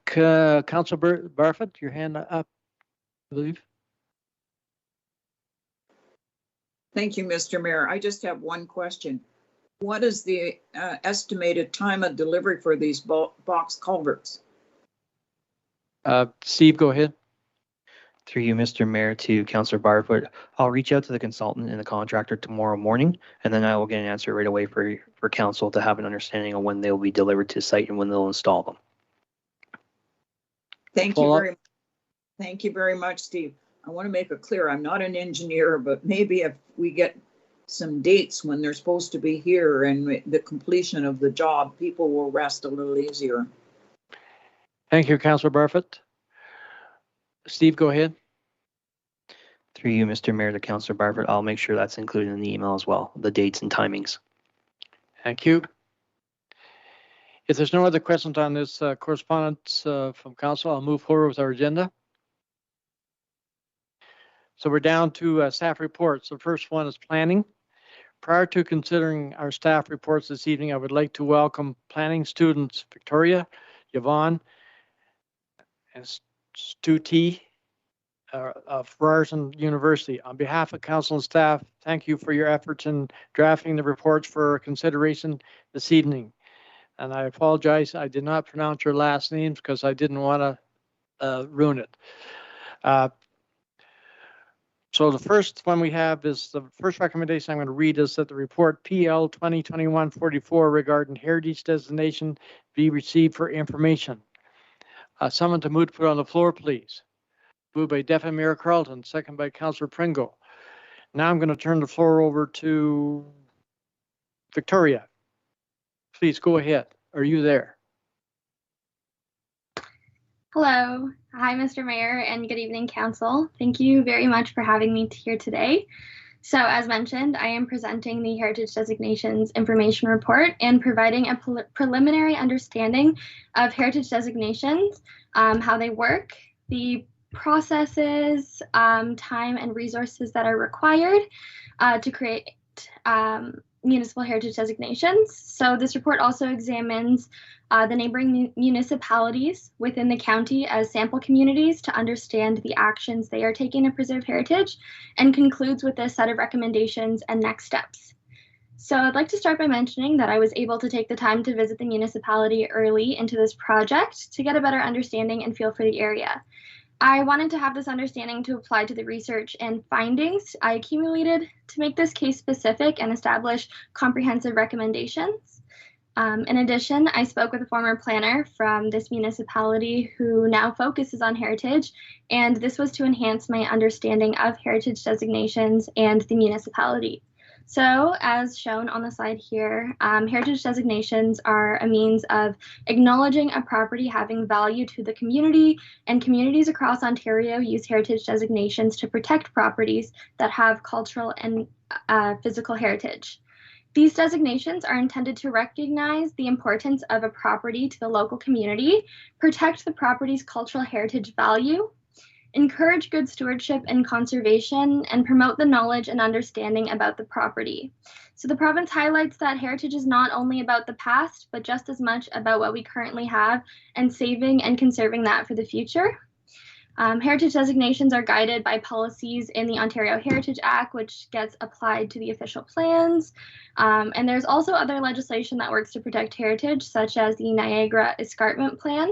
S2: Councilor Barfoot, your hand up, I believe.
S3: Thank you, Mr. Mayor. I just have one question. What is the estimated time of delivery for these box culverts?
S2: Steve, go ahead.
S10: Through you, Mr. Mayor, to Councilor Barfoot, I'll reach out to the consultant and the contractor tomorrow morning, and then I will get an answer right away for council to have an understanding of when they'll be delivered to site and when they'll install them.
S3: Thank you very much, Steve. I want to make it clear, I'm not an engineer, but maybe if we get some dates when they're supposed to be here and the completion of the job, people will rest a little easier.
S2: Thank you, Councilor Barfoot. Steve, go ahead.
S10: Through you, Mr. Mayor, to Councilor Barfoot, I'll make sure that's included in the email as well, the dates and timings.
S2: Thank you. If there's no other questions on this correspondence from council, I'll move forward with our agenda. So we're down to staff reports. The first one is planning. Prior to considering our staff reports this evening, I would like to welcome planning students Victoria, Yvonne, and Stu T. Of Ryerson University. On behalf of council and staff, thank you for your efforts in drafting the reports for consideration this evening. And I apologize, I did not pronounce your last names because I didn't want to ruin it. So the first one we have is the first recommendation I'm going to read is that the report PL 2021-44 regarding heritage designation be received for information. Someone to move to put on the floor, please. Moved by Deputy Mayor Carlton, second by Councillor Pringle. Now I'm going to turn the floor over to Victoria. Please go ahead. Are you there?
S11: Hello. Hi, Mr. Mayor, and good evening, Council. Thank you very much for having me here today. So as mentioned, I am presenting the Heritage Designations Information Report and providing a preliminary understanding of heritage designations, how they work, the processes, time and resources that are required to create municipal heritage designations. So this report also examines the neighboring municipalities within the county as sample communities to understand the actions they are taking to preserve heritage, and concludes with a set of recommendations and next steps. So I'd like to start by mentioning that I was able to take the time to visit the municipality early into this project to get a better understanding and feel for the area. I wanted to have this understanding to apply to the research and findings I accumulated to make this case specific and establish comprehensive recommendations. In addition, I spoke with a former planner from this municipality who now focuses on heritage, and this was to enhance my understanding of heritage designations and the municipality. So, as shown on the slide here, heritage designations are a means of acknowledging a property having value to the community, and communities across Ontario use heritage designations to protect properties that have cultural and physical heritage. These designations are intended to recognize the importance of a property to the local community, protect the property's cultural heritage value, encourage good stewardship and conservation, and promote the knowledge and understanding about the property. So the province highlights that heritage is not only about the past, but just as much about what we currently have and saving and conserving that for the future. Heritage designations are guided by policies in the Ontario Heritage Act, which gets applied to the official plans. And there's also other legislation that works to protect heritage, such as the Niagara Escarpment Plan,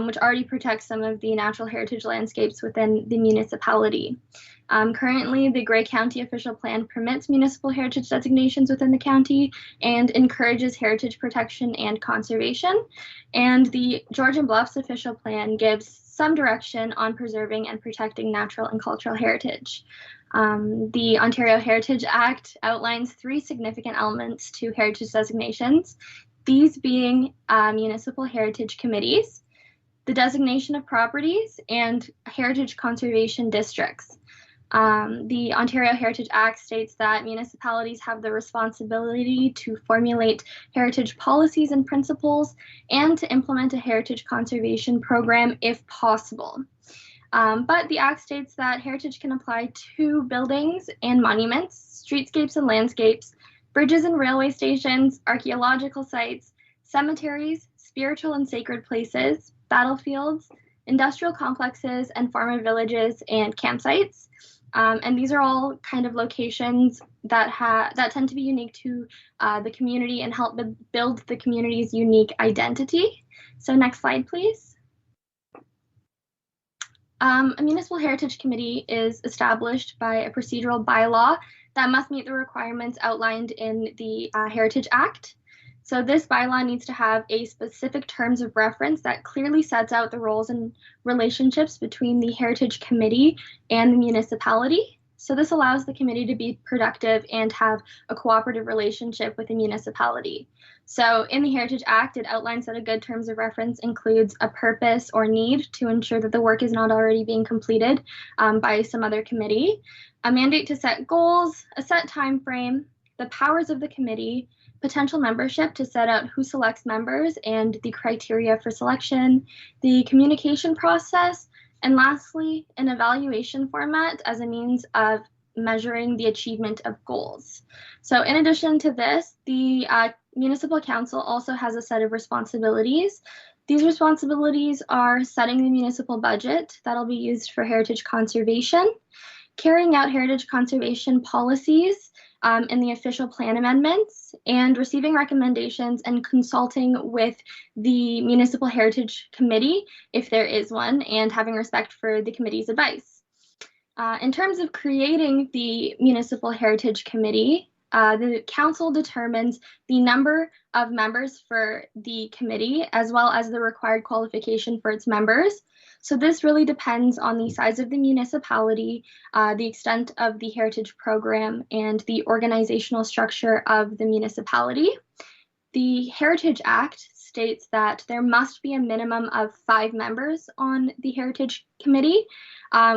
S11: which already protects some of the natural heritage landscapes within the municipality. Currently, the Grey County official plan permits municipal heritage designations within the county and encourages heritage protection and conservation. And the Georgian Bluffs official plan gives some direction on preserving and protecting natural and cultural heritage. The Ontario Heritage Act outlines 3 significant elements to heritage designations, these being municipal heritage committees, the designation of properties, and heritage conservation districts. The Ontario Heritage Act states that municipalities have the responsibility to formulate heritage policies and principles and to implement a heritage conservation program if possible. But the Act states that heritage can apply to buildings and monuments, streetscapes and landscapes, bridges and railway stations, archaeological sites, cemeteries, spiritual and sacred places, battlefields, industrial complexes, and farmer villages and campsites. And these are all kind of locations that tend to be unique to the community and help build the community's unique identity. So next slide, please. A municipal heritage committee is established by a procedural bylaw that must meet the requirements outlined in the Heritage Act. So this bylaw needs to have a specific terms of reference that clearly sets out the roles and relationships between the heritage committee and the municipality. So this allows the committee to be productive and have a cooperative relationship with the municipality. So in the Heritage Act, it outlines that a good terms of reference includes a purpose or need to ensure that the work is not already being completed by some other committee, a mandate to set goals, a set time frame, the powers of the committee, potential membership to set out who selects members and the criteria for selection, the communication process, and lastly, an evaluation format as a means of measuring the achievement of goals. So in addition to this, the Municipal Council also has a set of responsibilities. These responsibilities are setting the municipal budget that'll be used for heritage conservation, carrying out heritage conservation policies in the official plan amendments, and receiving recommendations and consulting with the Municipal Heritage Committee, if there is one, and having respect for the committee's advice. In terms of creating the Municipal Heritage Committee, the council determines the number of members for the committee, as well as the required qualification for its members. So this really depends on the size of the municipality, the extent of the heritage program, and the organizational structure of the municipality. The Heritage Act states that there must be a minimum of 5 members on the Heritage Committee,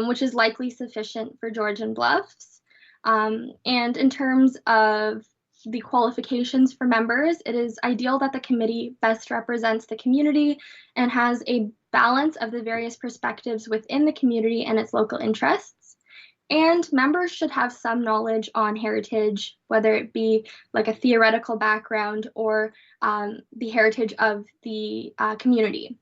S11: which is likely sufficient for Georgian Bluffs. And in terms of the qualifications for members, it is ideal that the committee best represents the community and has a balance of the various perspectives within the community and its local interests. And members should have some knowledge on heritage, whether it be like a theoretical background or the heritage of the community.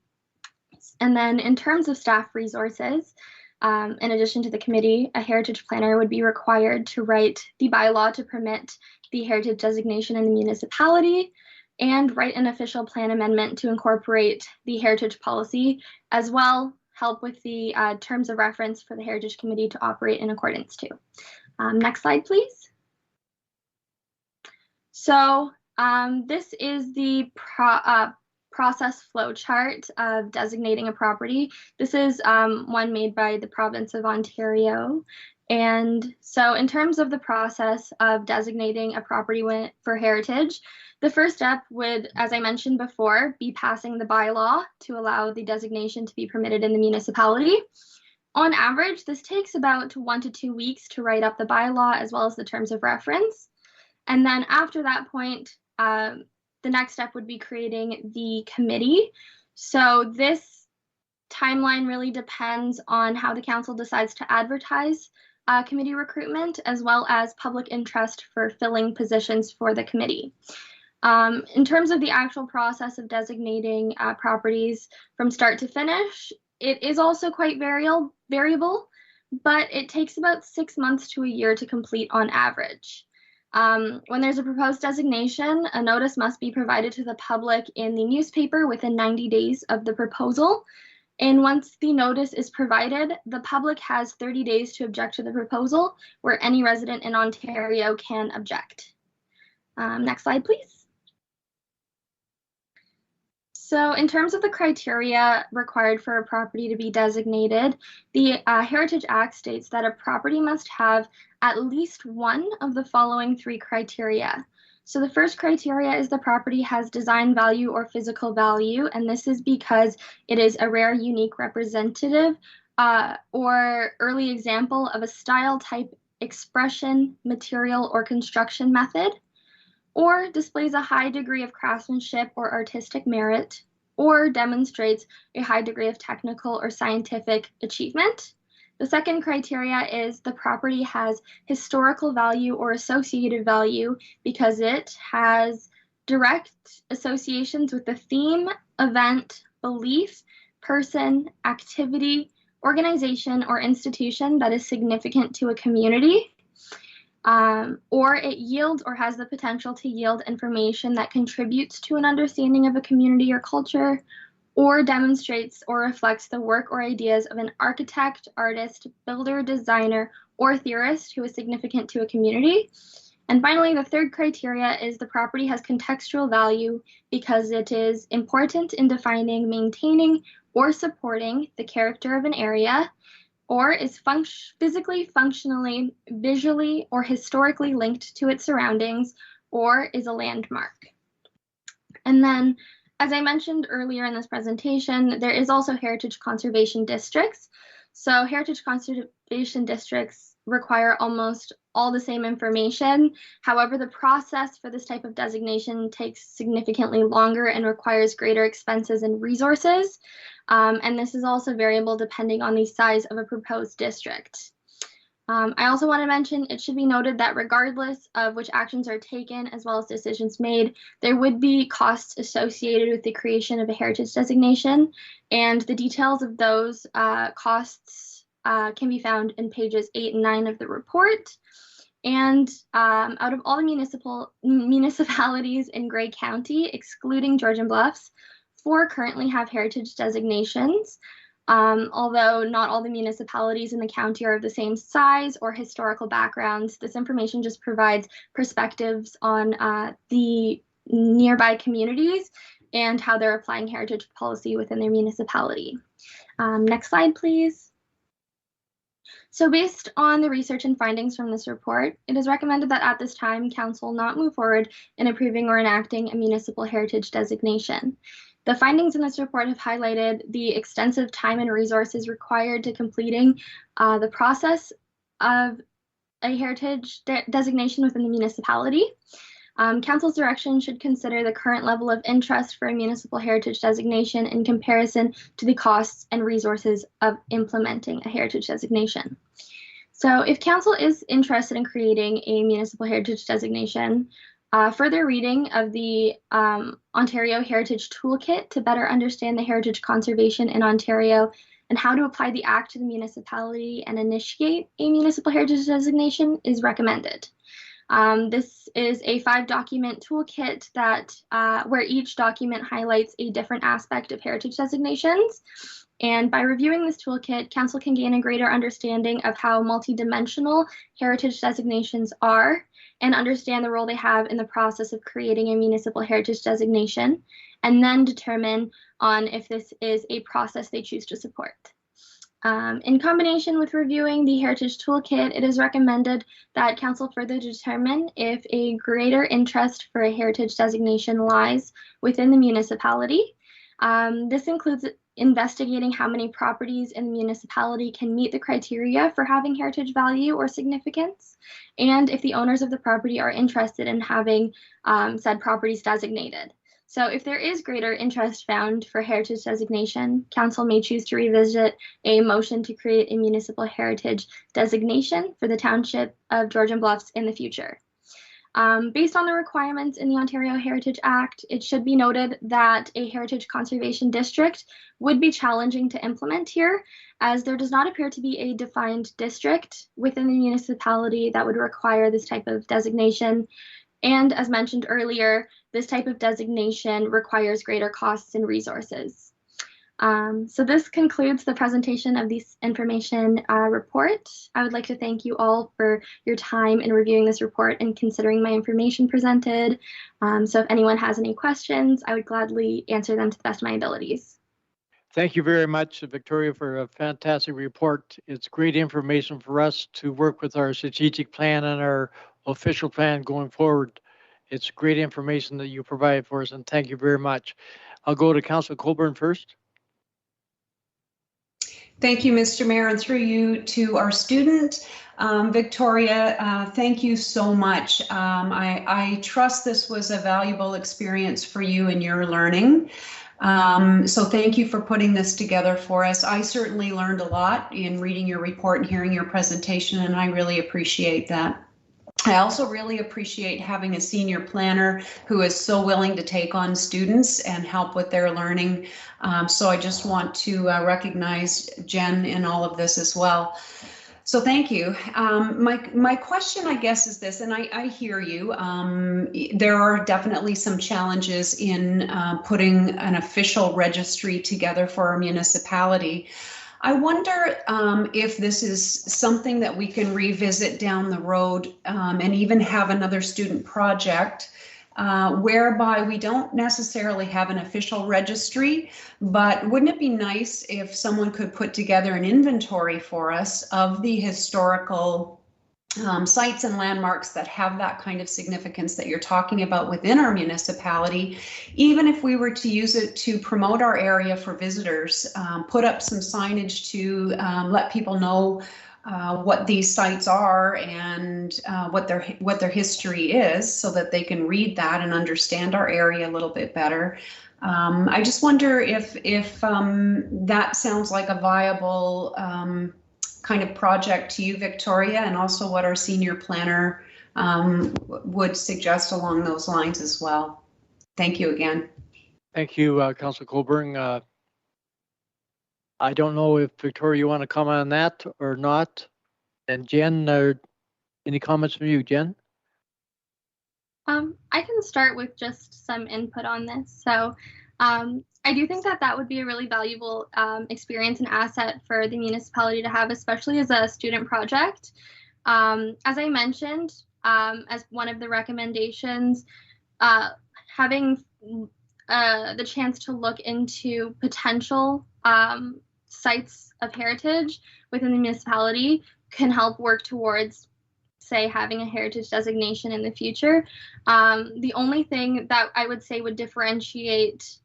S11: And then in terms of staff resources, in addition to the committee, a heritage planner would be required to write the bylaw to permit the heritage designation in the municipality and write an official plan amendment to incorporate the heritage policy, as well help with the terms of reference for the heritage committee to operate in accordance to. Next slide, please. So this is the process flow chart of designating a property. This is one made by the province of Ontario. And so in terms of the process of designating a property for heritage, the first step would, as I mentioned before, be passing the bylaw to allow the designation to be permitted in the municipality. On average, this takes about 1 to 2 weeks to write up the bylaw as well as the terms of reference. And then after that point, the next step would be creating the committee. So this timeline really depends on how the council decides to advertise committee recruitment, as well as public interest for filling positions for the committee. In terms of the actual process of designating properties from start to finish, it is also quite variable, but it takes about 6 months to a year to complete on average. When there's a proposed designation, a notice must be provided to the public in the newspaper within 90 days of the proposal. And once the notice is provided, the public has 30 days to object to the proposal, where any resident in Ontario can object. Next slide, please. So in terms of the criteria required for a property to be designated, the Heritage Act states that a property must have at least one of the following 3 criteria. So the first criteria is the property has design value or physical value, and this is because it is a rare, unique, representative or early example of a style, type, expression, material, or construction method, or displays a high degree of craftsmanship or artistic merit, or demonstrates a high degree of technical or scientific achievement. The second criteria is the property has historical value or associated value because it has direct associations with the theme, event, belief, person, activity, organization, or institution that is significant to a community, or it yields or has the potential to yield information that contributes to an understanding of a community or culture, or demonstrates or reflects the work or ideas of an architect, artist, builder, designer, or theorist who is significant to a community. And finally, the third criteria is the property has contextual value because it is important in defining, maintaining, or supporting the character of an area, or is physically, functionally, visually, or historically linked to its surroundings, or is a landmark. And then, as I mentioned earlier in this presentation, there is also heritage conservation districts. So heritage conservation districts require almost all the same information. However, the process for this type of designation takes significantly longer and requires greater expenses and resources. And this is also variable depending on the size of a proposed district. I also want to mention it should be noted that regardless of which actions are taken as well as decisions made, there would be costs associated with the creation of a heritage designation, and the details of those costs can be found in pages 8 and 9 of the report. And out of all the municipalities in Grey County, excluding Georgian Bluffs, 4 currently have heritage designations. Although not all the municipalities in the county are of the same size or historical backgrounds, this information just provides perspectives on the nearby communities and how they're applying heritage policy within their municipality. Next slide, please. So based on the research and findings from this report, it is recommended that at this time, Council not move forward in approving or enacting a municipal heritage designation. The findings in this report have highlighted the extensive time and resources required to completing the process of a heritage designation within the municipality. Council's direction should consider the current level of interest for a municipal heritage designation in comparison to the costs and resources of implementing a heritage designation. So if Council is interested in creating a municipal heritage designation, further reading of the Ontario Heritage Toolkit to better understand the heritage conservation in Ontario and how to apply the Act to the municipality and initiate a municipal heritage designation is recommended. This is a 5-document toolkit that where each document highlights a different aspect of heritage designations. And by reviewing this toolkit, Council can gain a greater understanding of how multidimensional heritage designations are and understand the role they have in the process of creating a municipal heritage designation, and then determine on if this is a process they choose to support. In combination with reviewing the Heritage Toolkit, it is recommended that Council further determine if a greater interest for a heritage designation lies within the municipality. This includes investigating how many properties in the municipality can meet the criteria for having heritage value or significance, and if the owners of the property are interested in having said properties designated. So if there is greater interest found for heritage designation, Council may choose to revisit a motion to create a municipal heritage designation for the Township of Georgian Bluffs in the future. Based on the requirements in the Ontario Heritage Act, it should be noted that a heritage conservation district would be challenging to implement here, as there does not appear to be a defined district within the municipality that would require this type of designation. And as mentioned earlier, this type of designation requires greater costs and resources. So this concludes the presentation of this information report. I would like to thank you all for your time in reviewing this report and considering my information presented. So if anyone has any questions, I would gladly answer them to the best of my abilities.
S2: Thank you very much, Victoria, for a fantastic report. It's great information for us to work with our strategic plan and our official plan going forward. It's great information that you provide for us, and thank you very much. I'll go to Councillor Coburn first.
S5: Thank you, Mr. Mayor, and through you to our student. Victoria, thank you so much. I trust this was a valuable experience for you in your learning. So thank you for putting this together for us. I certainly learned a lot in reading your report and hearing your presentation, and I really appreciate that. I also really appreciate having a senior planner who is so willing to take on students and help with their learning. So I just want to recognize Jen in all of this as well. So thank you. My question, I guess, is this, and I hear you. There are definitely some challenges in putting an official registry together for our municipality. I wonder if this is something that we can revisit down the road and even have another student project whereby we don't necessarily have an official registry, but wouldn't it be nice if someone could put together an inventory for us of the historical sites and landmarks that have that kind of significance that you're talking about within our municipality, even if we were to use it to promote our area for visitors, put up some signage to let people know what these sites are and what their history is, so that they can read that and understand our area a little bit better. I just wonder if that sounds like a viable kind of project to you, Victoria, and also what our senior planner would suggest along those lines as well. Thank you again.
S2: Thank you, Councillor Coburn. I don't know if Victoria, you want to comment on that or not. And Jen, any comments from you, Jen?
S11: I can start with just some input on this. So I do think that would be a really valuable experience and asset for the municipality to have, especially as a student project. As I mentioned, as one of the recommendations, having the chance to look into potential sites of heritage within the municipality can help work towards, say, having a heritage designation in the future. The only thing that I would say would differentiate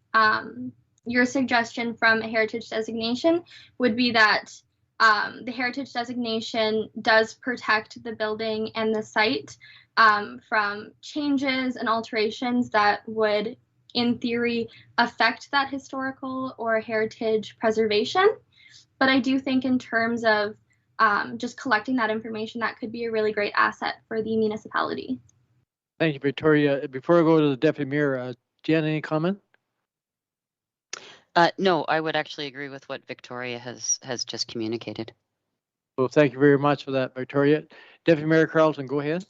S11: your suggestion from a heritage designation would be that the heritage designation does protect the building and the site from changes and alterations that would, in theory, affect that historical or heritage preservation. But I do think in terms of just collecting that information, that could be a really great asset for the municipality.
S2: Thank you, Victoria. Before I go to the Deputy Mayor, Jen, any comment?
S12: No, I would actually agree with what Victoria has just communicated.
S2: Well, thank you very much for that, Victoria. Deputy Mayor Carlton, go ahead.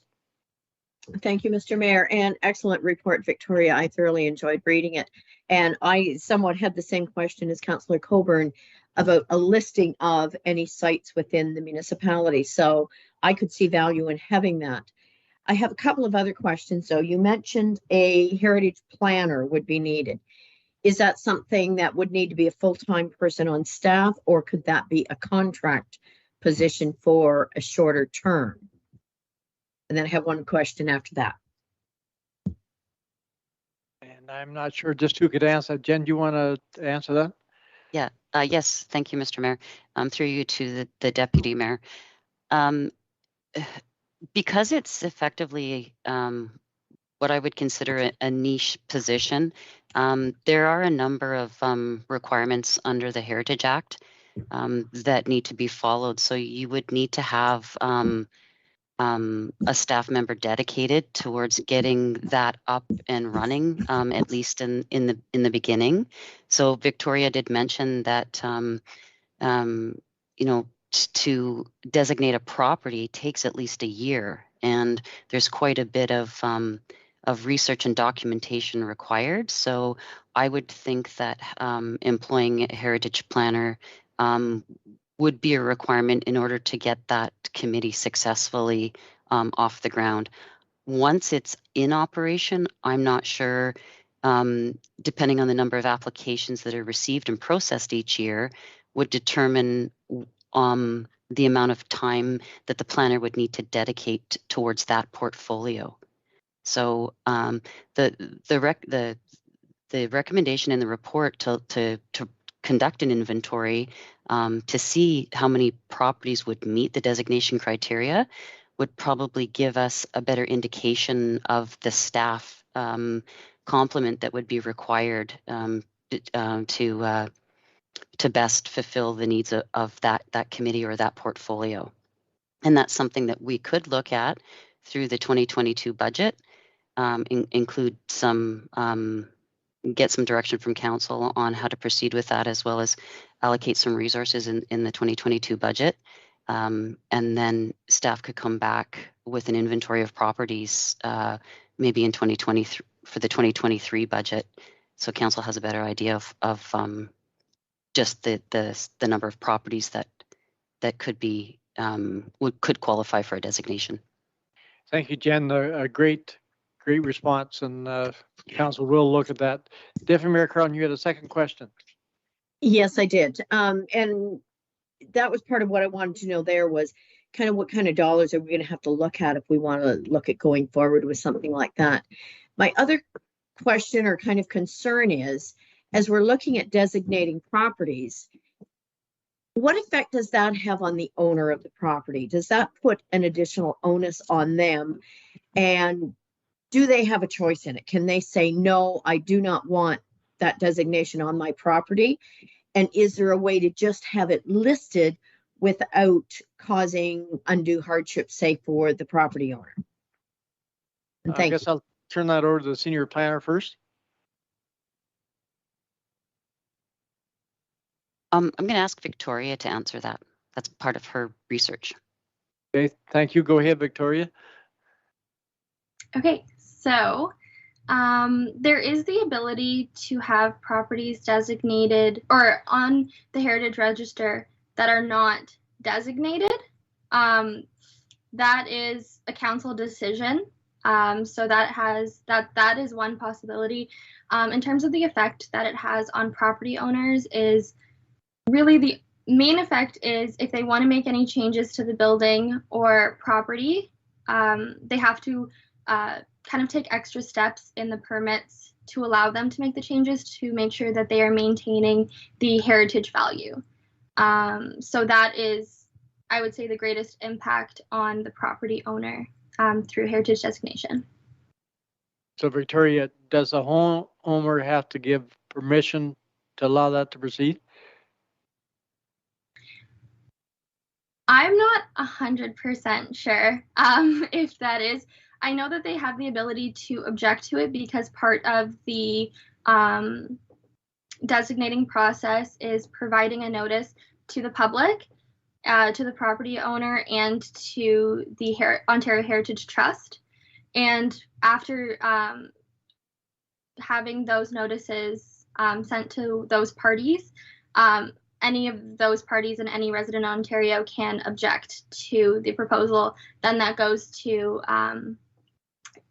S13: Thank you, Mr. Mayor, and excellent report, Victoria. I thoroughly enjoyed reading it. And I somewhat had the same question as Councillor Coburn about a listing of any sites within the municipality. So I could see value in having that. I have a couple of other questions, though. You mentioned a heritage planner would be needed. Is that something that would need to be a full-time person on staff, or could that be a contract position for a shorter term? And then I have one question after that.
S2: And I'm not sure just who could answer. Jen, do you want to answer that?
S12: Yeah. Yes. Thank you, Mr. Mayor. Through you to the Deputy Mayor. Because it's effectively what I would consider a niche position, there are a number of requirements under the Heritage Act that need to be followed. So you would need to have a staff member dedicated towards getting that up and running, at least in the beginning. So Victoria did mention that to designate a property takes at least a year, and there's quite a bit of research and documentation required. So I would think that employing a heritage planner would be a requirement in order to get that committee successfully off the ground. Once it's in operation, I'm not sure, depending on the number of applications that are received and processed each year, would determine the amount of time that the planner would need to dedicate towards that portfolio. So the recommendation in the report to conduct an inventory to see how many properties would meet the designation criteria would probably give us a better indication of the staff complement that would be required to best fulfill the needs of that committee or that portfolio. And that's something that we could look at through the 2022 budget, include some, get some direction from council on how to proceed with that, as well as allocate some resources in the 2022 budget. And then staff could come back with an inventory of properties, maybe in 2023 for the 2023 budget. So council has a better idea of just the number of properties that could be could qualify for a designation.
S2: Thank you, Jen. A great response, and council will look at that. Deputy Mayor Carlton, you had a second question.
S13: Yes, I did. And that was part of what I wanted to know there was kind of what kind of dollars are we going to have to look at if we want to look at going forward with something like that. My other question or kind of concern is, as we're looking at designating properties, what effect does that have on the owner of the property? Does that put an additional onus on them? And do they have a choice in it? Can they say, no, I do not want that designation on my property? And is there a way to just have it listed without causing undue hardship, say, for the property owner? And
S2: I guess I'll turn that over to the senior planner first.
S12: I'm going to ask Victoria to answer that. That's part of her research.
S2: Okay, thank you. Go ahead, Victoria.
S11: Okay, so there is the ability to have properties designated or on the Heritage Register that are not designated. That is a council decision. So that is one possibility. In terms of the effect that it has on property owners, is really the main effect is if they want to make any changes to the building or property, they have to kind of take extra steps in the permits to allow them to make the changes to make sure that they are maintaining the heritage value. So that is, I would say, the greatest impact on the property owner through heritage designation.
S2: So Victoria, does the homeowner have to give permission to allow that to proceed?
S11: I'm not 100% sure if that is. I know that they have the ability to object to it because part of the designating process is providing a notice to the public, to the property owner, and to the Ontario Heritage Trust. And after having those notices sent to those parties, any of those parties and any resident in Ontario can object to the proposal. Then that goes to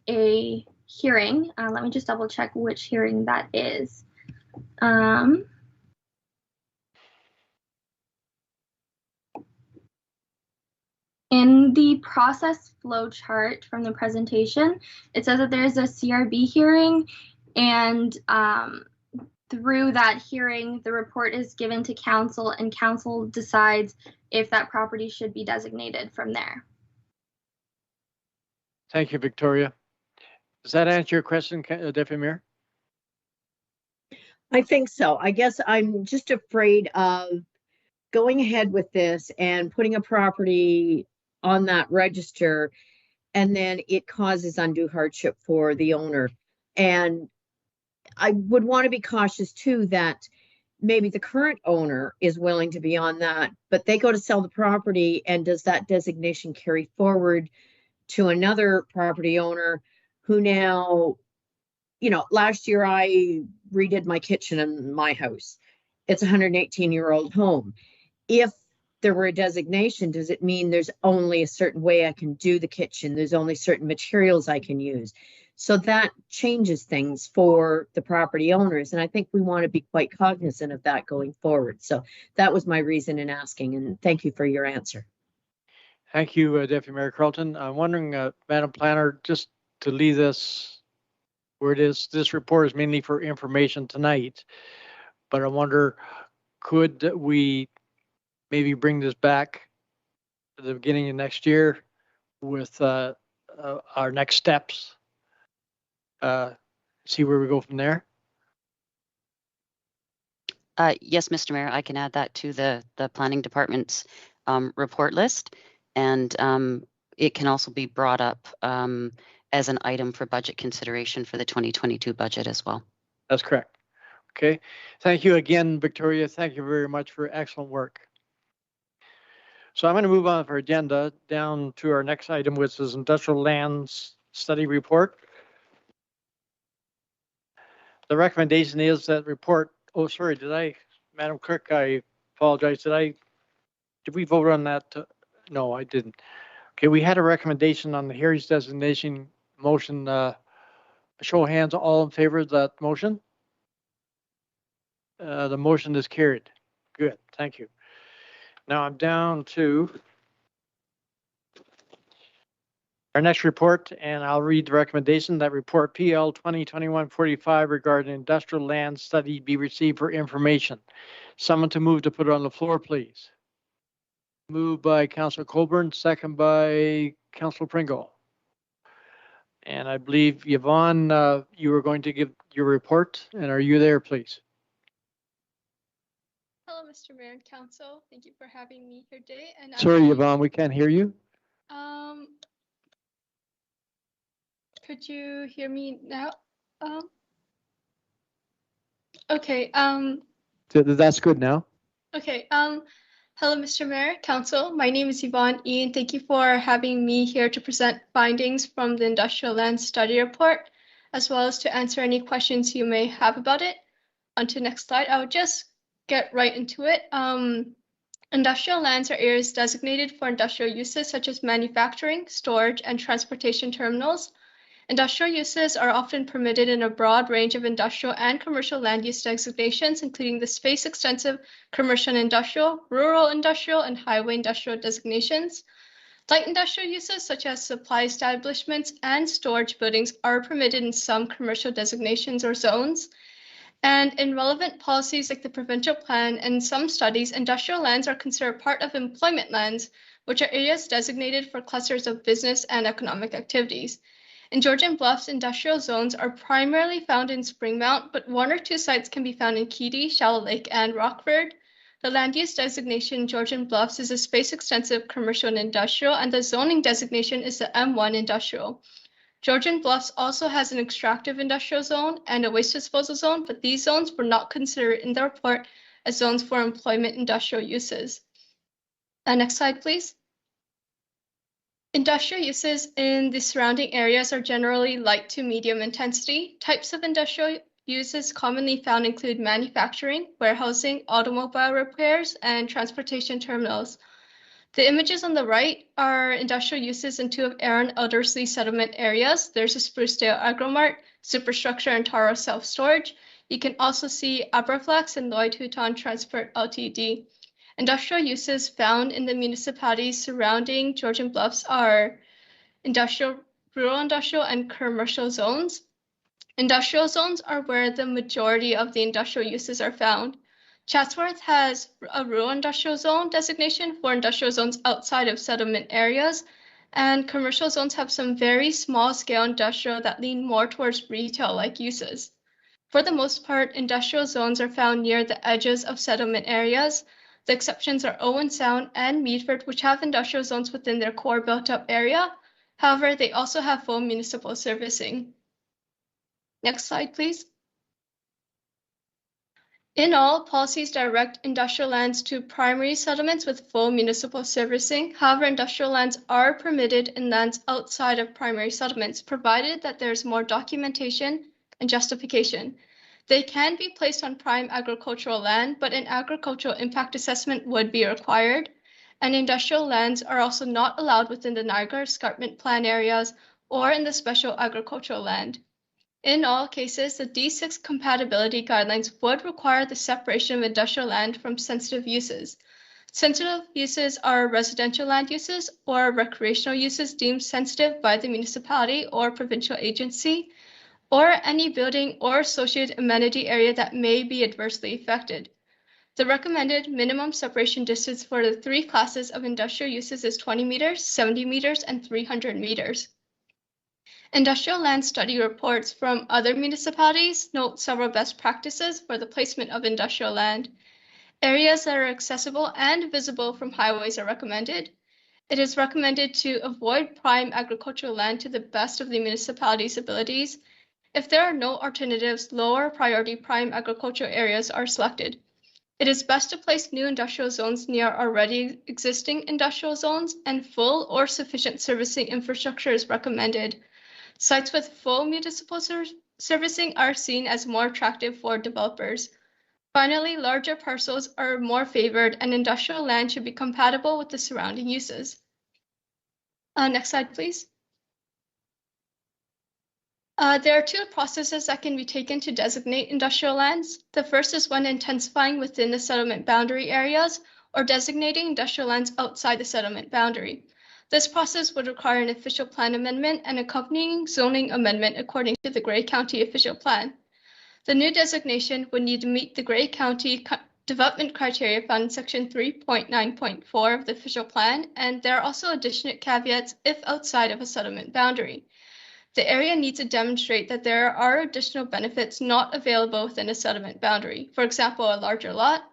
S11: a hearing. Let me just double check which hearing that is. In the process flow chart from the presentation, it says that there's a CRB hearing, and through that hearing, the report is given to council, and council decides if that property should be designated from there.
S2: Thank you, Victoria. Does that answer your question, Deputy Mayor?
S13: I think so. I guess I'm just afraid of going ahead with this and putting a property on that register, and then it causes undue hardship for the owner. And I would want to be cautious too that maybe the current owner is willing to be on that, but they go to sell the property, and does that designation carry forward to another property owner who now, last year I redid my kitchen in my house. It's a 118-year-old home. If there were a designation, does it mean there's only a certain way I can do the kitchen? There's only certain materials I can use. So that changes things for the property owners. And I think we want to be quite cognizant of that going forward. So that was my reason in asking, and thank you for your answer.
S2: Thank you, Deputy Mayor Carlton. I'm wondering, Madam Planner, just to leave this where it is, this report is mainly for information tonight, but I wonder, could we maybe bring this back at the beginning of next year with our next steps? See where we go from there.
S12: Yes, Mr. Mayor, I can add that to the planning department's report list. And it can also be brought up as an item for budget consideration for the 2022 budget as well.
S2: That's correct. Okay. Thank you again, Victoria. Thank you very much for excellent work. So I'm going to move on for agenda down to our next item, which is Industrial Lands Study Report. The recommendation is that report, oh, sorry, Madam Clerk, I apologize. Did we vote on that? No, I didn't. Okay, we had a recommendation on the heritage designation motion. Show of hands, all in favor of that motion? The motion is carried. Good, thank you. Now I'm down to our next report, and I'll read the recommendation that report PL 2021-45 regarding industrial land study be received for information. Someone to move to put it on the floor, please. Moved by Councillor Coburn, second by Councillor Pringle. And I believe, Yvonne, you were going to give your report, and are you there, please?
S14: Hello, Mr. Mayor and Council. Thank you for having me here today. And
S2: Sorry, Yvonne, we can't hear you.
S14: Could you hear me now? Okay.
S2: That's good now.
S14: Okay. Hello, Mr. Mayor, Council. My name is Yvonne E, and thank you for having me here to present findings from the Industrial Land Study Report, as well as to answer any questions you may have about it. On to the next slide. I would just get right into it. Industrial lands are areas designated for industrial uses such as manufacturing, storage, and transportation terminals. Industrial uses are often permitted in a broad range of industrial and commercial land use designations, including the space-extensive commercial and industrial, rural industrial, and highway industrial designations. Light industrial uses such as supply establishments and storage buildings are permitted in some commercial designations or zones. And in relevant policies like the provincial plan and some studies, industrial lands are considered part of employment lands, which are areas designated for clusters of business and economic activities. In Georgian Bluffs, industrial zones are primarily found in Springmount, but one or two sites can be found in Keedy, Shallow Lake, and Rockford. The land use designation in Georgian Bluffs is a space-extensive commercial and industrial, and the zoning designation is the M1 industrial. Georgian Bluffs also has an extractive industrial zone and a waste disposal zone, but these zones were not considered in the report as zones for employment industrial uses. Next slide, please. Industrial uses in the surrounding areas are generally light to medium intensity. Types of industrial uses commonly found include manufacturing, warehousing, automobile repairs, and transportation terminals. The images on the right are industrial uses in two of Erin Elderslie settlement areas. There's a Sprucedale Agromart, Superstructure, and Taro Self-Storage. You can also see Aberflex and Lloyd Houghton Transport Ltd. Industrial uses found in the municipalities surrounding Georgian Bluffs are industrial, rural industrial, and commercial zones. Industrial zones are where the majority of the industrial uses are found. Chatsworth has a rural industrial zone designation for industrial zones outside of settlement areas, and commercial zones have some very small scale industrial that lean more towards retail-like uses. For the most part, industrial zones are found near the edges of settlement areas. The exceptions are Owen Sound and Meadford, which have industrial zones within their core built-up area. However, they also have full municipal servicing. Next slide, please. In all, policies direct industrial lands to primary settlements with full municipal servicing. However, industrial lands are permitted in lands outside of primary settlements, provided that there's more documentation and justification. They can be placed on prime agricultural land, but an agricultural impact assessment would be required. And industrial lands are also not allowed within the Niagara Escarpment Plan areas or in the special agricultural land. In all cases, the D6 compatibility guidelines would require the separation of industrial land from sensitive uses. Sensitive uses are residential land uses or recreational uses deemed sensitive by the municipality or provincial agency, or any building or associated amenity area that may be adversely affected. The recommended minimum separation distance for the three classes of industrial uses is 20 meters, 70 meters, and 300 meters. Industrial land study reports from other municipalities note several best practices for the placement of industrial land. Areas that are accessible and visible from highways are recommended. It is recommended to avoid prime agricultural land to the best of the municipality's abilities. If there are no alternatives, lower priority prime agricultural areas are selected. It is best to place new industrial zones near already existing industrial zones, and full or sufficient servicing infrastructure is recommended. Sites with full municipal servicing are seen as more attractive for developers. Finally, larger parcels are more favored, and industrial land should be compatible with the surrounding uses. Next slide, please. There are two processes that can be taken to designate industrial lands. The first is when intensifying within the settlement boundary areas or designating industrial lands outside the settlement boundary. This process would require an official plan amendment and accompanying zoning amendment according to the Grey County official plan. The new designation would need to meet the Grey County development criteria found in section 3.9.4 of the official plan, and there are also additional caveats if outside of a settlement boundary. The area needs to demonstrate that there are additional benefits not available within a settlement boundary. For example, a larger lot,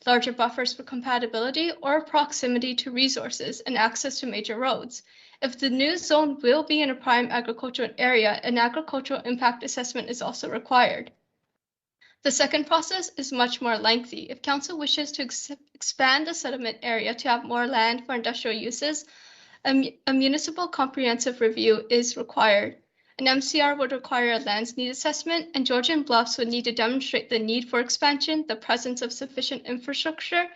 S14: larger buffers for compatibility, or proximity to resources and access to major roads. If the new zone will be in a prime agricultural area, an agricultural impact assessment is also required. The second process is much more lengthy. If council wishes to expand the settlement area to have more land for industrial uses, a municipal comprehensive review is required. An MCR would require a lands need assessment, and Georgian Bluffs would need to demonstrate the need for expansion, the presence of sufficient infrastructure,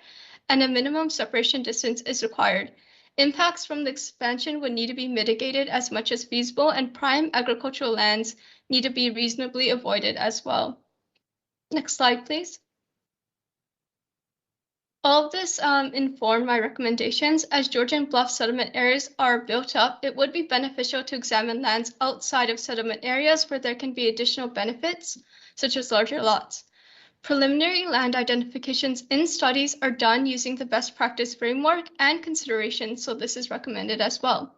S14: and a minimum separation distance is required. Impacts from the expansion would need to be mitigated as much as feasible, and prime agricultural lands need to be reasonably avoided as well. Next slide, please. All of this informed my recommendations. As Georgian Bluff settlement areas are built up, it would be beneficial to examine lands outside of settlement areas where there can be additional benefits, such as larger lots. Preliminary land identifications in studies are done using the best practice framework and considerations, so this is recommended as well.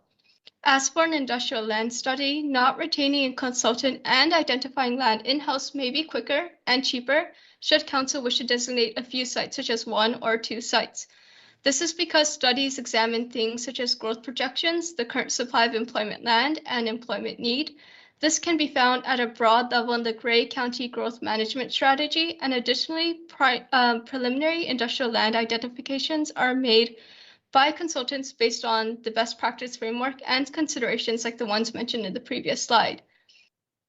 S14: As for an industrial land study, not retaining a consultant and identifying land in-house may be quicker and cheaper should council wish to designate a few sites, such as 1 or 2 sites. This is because studies examine things such as growth projections, the current supply of employment land, and employment need. This can be found at a broad level in the Grey County Growth Management Strategy, and additionally, preliminary industrial land identifications are made by consultants based on the best practice framework and considerations like the ones mentioned in the previous slide.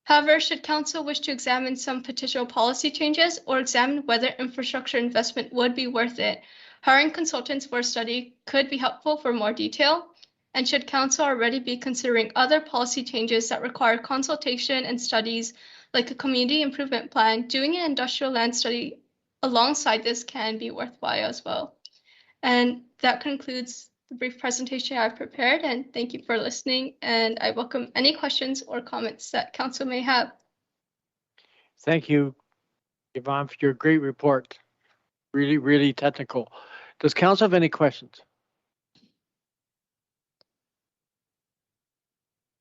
S14: However, should council wish to examine some potential policy changes or examine whether infrastructure investment would be worth it, hiring consultants for a study could be helpful for more detail. And should council already be considering other policy changes that require consultation and studies like a community improvement plan, doing an industrial land study alongside this can be worthwhile as well. And that concludes the brief presentation I've prepared, and thank you for listening, and I welcome any questions or comments that council may have.
S2: Thank you, Yvonne, for your great report. Really, really technical. Does council have any questions?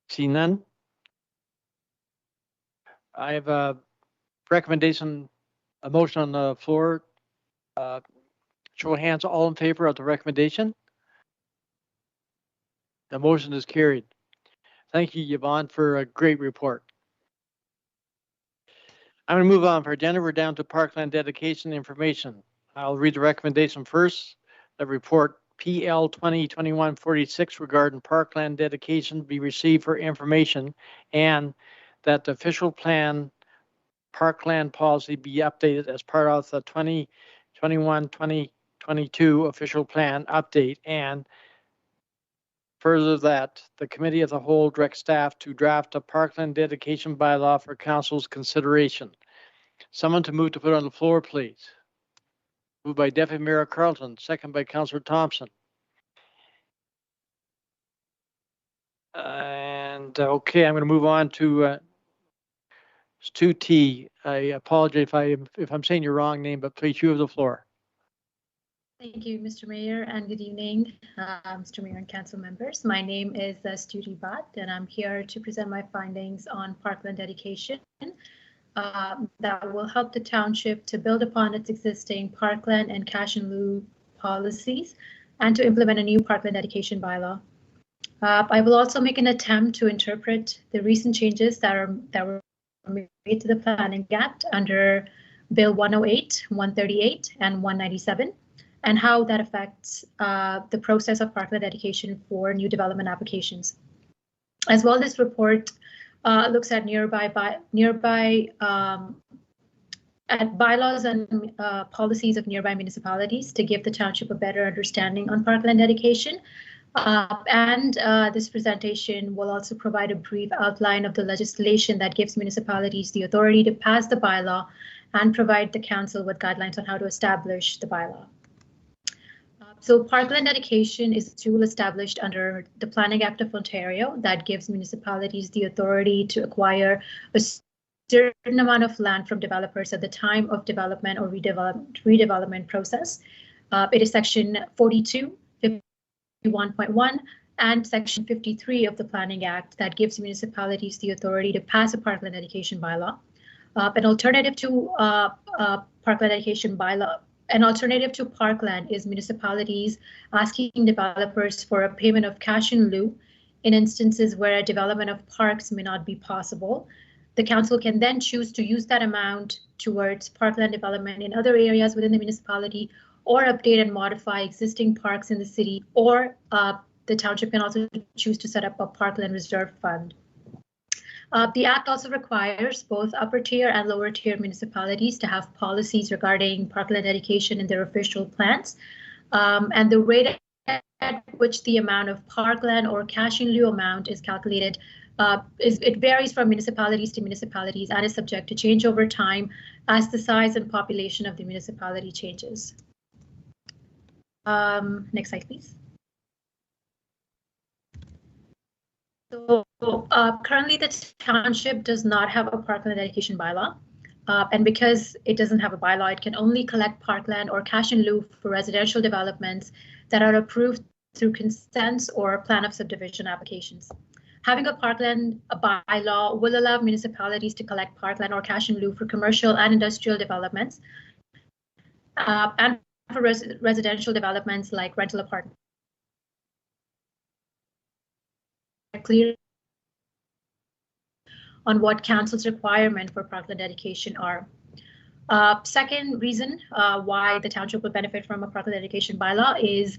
S2: See none? I have a recommendation, a motion on the floor. Show of hands, all in favor of the recommendation. The motion is carried. Thank you, Yvonne, for a great report. I'm going to move on for agenda. We're down to Parkland dedication information. I'll read the recommendation first. The report PL 2021-46 regarding Parkland dedication be received for information, and that the official plan Parkland policy be updated as part of the 2021-2022 official plan update, and further that the committee of the whole directs staff to draft a Parkland dedication bylaw for council's consideration. Someone to move to put on the floor, please. Moved by Deputy Mayor Carlton, second by Councillor Thompson. And okay, I'm going to move on to 2T. I apologize if I'm saying your wrong name, but please, you have the floor.
S15: Thank you, Mr. Mayor, and good evening, Mr. Mayor and council members. My name is Stuti Bhatt, and I'm here to present my findings on Parkland dedication that will help the township to build upon its existing Parkland and cash in lieu policies and to implement a new Parkland dedication bylaw. I will also make an attempt to interpret the recent changes that were made to the Planning Act under Bill 108, 138, and 197, and how that affects the process of Parkland dedication for new development applications. As well, this report looks at at bylaws and policies of nearby municipalities to give the township a better understanding on Parkland dedication. This presentation will also provide a brief outline of the legislation that gives municipalities the authority to pass the bylaw and provide the council with guidelines on how to establish the bylaw. So Parkland dedication is a tool established under the Planning Act of Ontario that gives municipalities the authority to acquire a certain amount of land from developers at the time of development or redevelopment process. It is section 42, 51.1, and section 53 of the Planning Act that gives municipalities the authority to pass a Parkland dedication bylaw. An alternative to Parkland dedication bylaw. An alternative to Parkland is municipalities asking developers for a payment of cash in lieu in instances where a development of parks may not be possible. The council can then choose to use that amount towards Parkland development in other areas within the municipality, or update and modify existing parks in the city, or the township can also choose to set up a Parkland Reserve Fund. The Act also requires both upper tier and lower tier municipalities to have policies regarding Parkland dedication in their official plans. And the rate at which the amount of Parkland or cash in lieu amount is calculated, it varies from municipalities to municipalities and is subject to change over time as the size and population of the municipality changes. Next slide, please. So currently the township does not have a Parkland dedication bylaw. And because it doesn't have a bylaw, it can only collect Parkland or cash in lieu for residential developments that are approved through consents or plan of subdivision applications. Having a Parkland bylaw will allow municipalities to collect Parkland or cash in lieu for commercial and industrial developments and for residential developments like rental apartments. Clear on what council's requirement for Parkland dedication are. Second reason why the township will benefit from a Parkland dedication bylaw is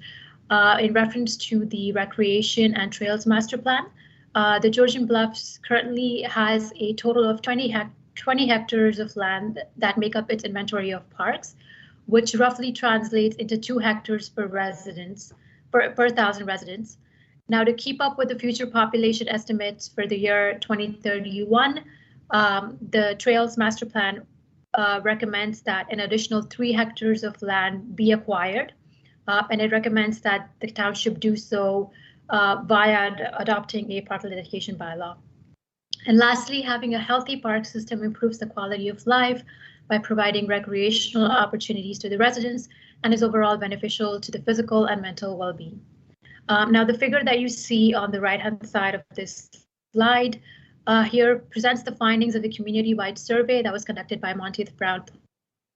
S15: in reference to the Recreation and Trails Master Plan. The Georgian Bluffs currently has a total of 20 hectares of land that make up its inventory of parks, which roughly translates into 2 hectares per 1,000 residents. Now, to keep up with the future population estimates for the year 2031, the Trails Master Plan recommends that an additional 3 hectares of land be acquired, and it recommends that the township do so via adopting a Parkland dedication bylaw. And lastly, having a healthy park system improves the quality of life by providing recreational opportunities to the residents and is overall beneficial to the physical and mental well-being. Now, the figure that you see on the right-hand side of this slide here presents the findings of the community-wide survey that was conducted by Monteith Brown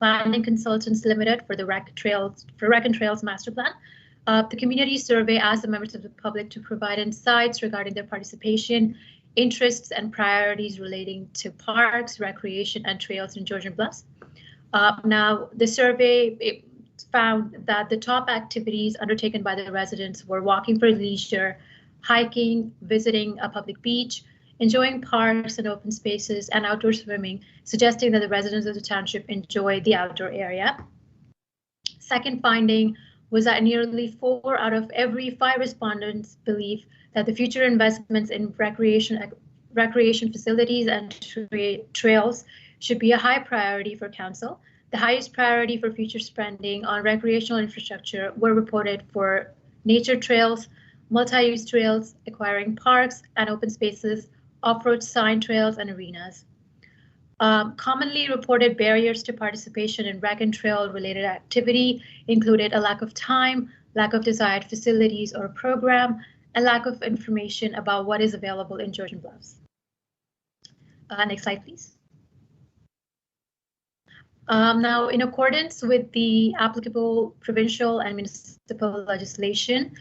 S15: Planning Consultants Limited for the Rec and Trails Master Plan. The community survey asked the members of the public to provide insights regarding their participation, interests, and priorities relating to parks, recreation, and trails in Georgian Bluffs. Now, the survey found that the top activities undertaken by the residents were walking for leisure, hiking, visiting a public beach, enjoying parks and open spaces, and outdoor swimming, suggesting that the residents of the township enjoy the outdoor area. Second finding was that nearly 4 out of every 5 respondents believe that the future investments in recreation facilities and trails should be a high priority for council. The highest priority for future spending on recreational infrastructure were reported for nature trails, multi-use trails, acquiring parks and open spaces, off-road sign trails, and arenas. Commonly reported barriers to participation in rec and trail related activity included a lack of time, lack of desired facilities or program, and lack of information about what is available in Georgian Bluffs. Next slide, please. Now, in accordance with the applicable provincial and municipal legislation,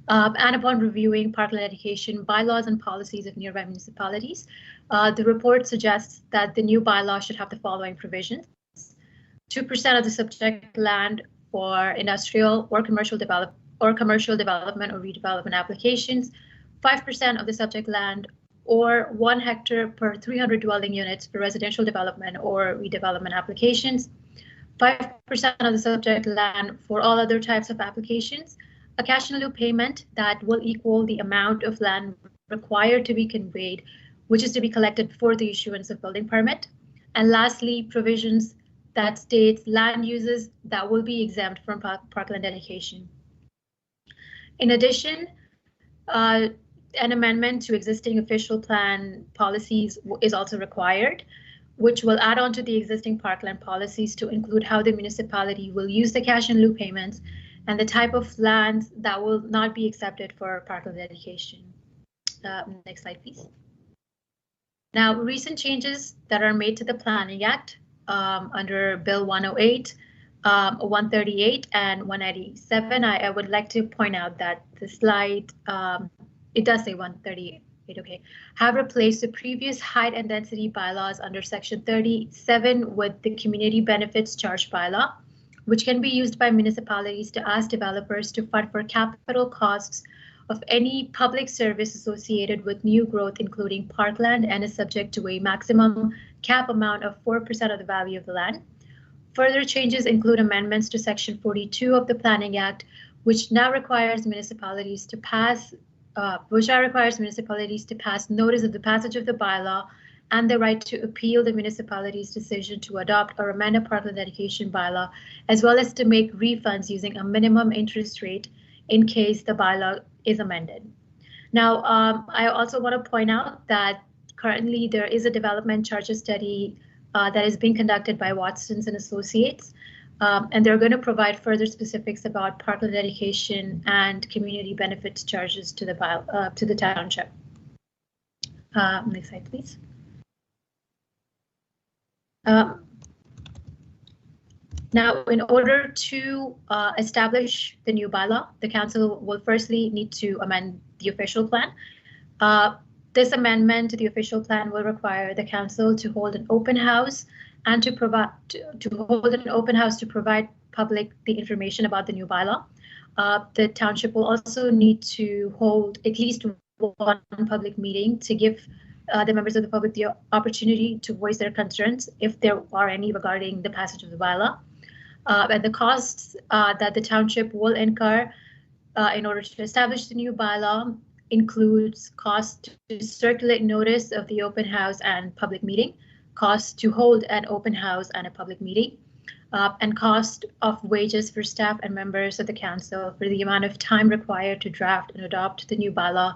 S15: and upon reviewing Parkland education bylaws and policies of nearby municipalities, the report suggests that the new bylaw should have the following provisions. 2% of the subject land for industrial or commercial development or redevelopment applications, 5% of the subject land or 1 hectare per 300 dwelling units for residential development or redevelopment applications, 5% of the subject land for all other types of applications, a cash in lieu payment that will equal the amount of land required to be conveyed, which is to be collected before the issuance of building permit. And lastly, provisions that states land uses that will be exempt from Parkland dedication. In addition, an amendment to existing official plan policies is also required, which will add on to the existing Parkland policies to include how the municipality will use the cash in lieu payments and the type of lands that will not be accepted for Parkland dedication. Next slide, please. Now, recent changes that are made to the Planning Act under Bill 108, 138, and 187, I would like to point out that the slide, it does say 138, okay, have replaced the previous height and density bylaws under section 37 with the community benefits charge bylaw, which can be used by municipalities to ask developers to fund for capital costs of any public service associated with new growth, including parkland, and is subject to a maximum cap amount of 4% of the value of the land. Further changes include amendments to section 42 of the Planning Act, which now requires municipalities to pass notice of the passage of the bylaw and the right to appeal the municipality's decision to adopt or amend a Parkland dedication bylaw, as well as to make refunds using a minimum interest rate in case the bylaw is amended. Now, I also want to point out that currently there is a development charges study that is being conducted by Watson's and Associates, and they're going to provide further specifics about Parkland dedication and community benefits charges to the township. Next slide, please. Now, in order to establish the new bylaw, the council will firstly need to amend the official plan. This amendment to the official plan will require the council to hold an open house and to provide public the information about the new bylaw. The township will also need to hold at least one public meeting to give the members of the public the opportunity to voice their concerns, if there are any, regarding the passage of the bylaw. And the costs that the township will incur in order to establish the new bylaw includes cost to circulate notice of the open house and public meeting, cost to hold an open house and a public meeting, and cost of wages for staff and members of the council for the amount of time required to draft and adopt the new bylaw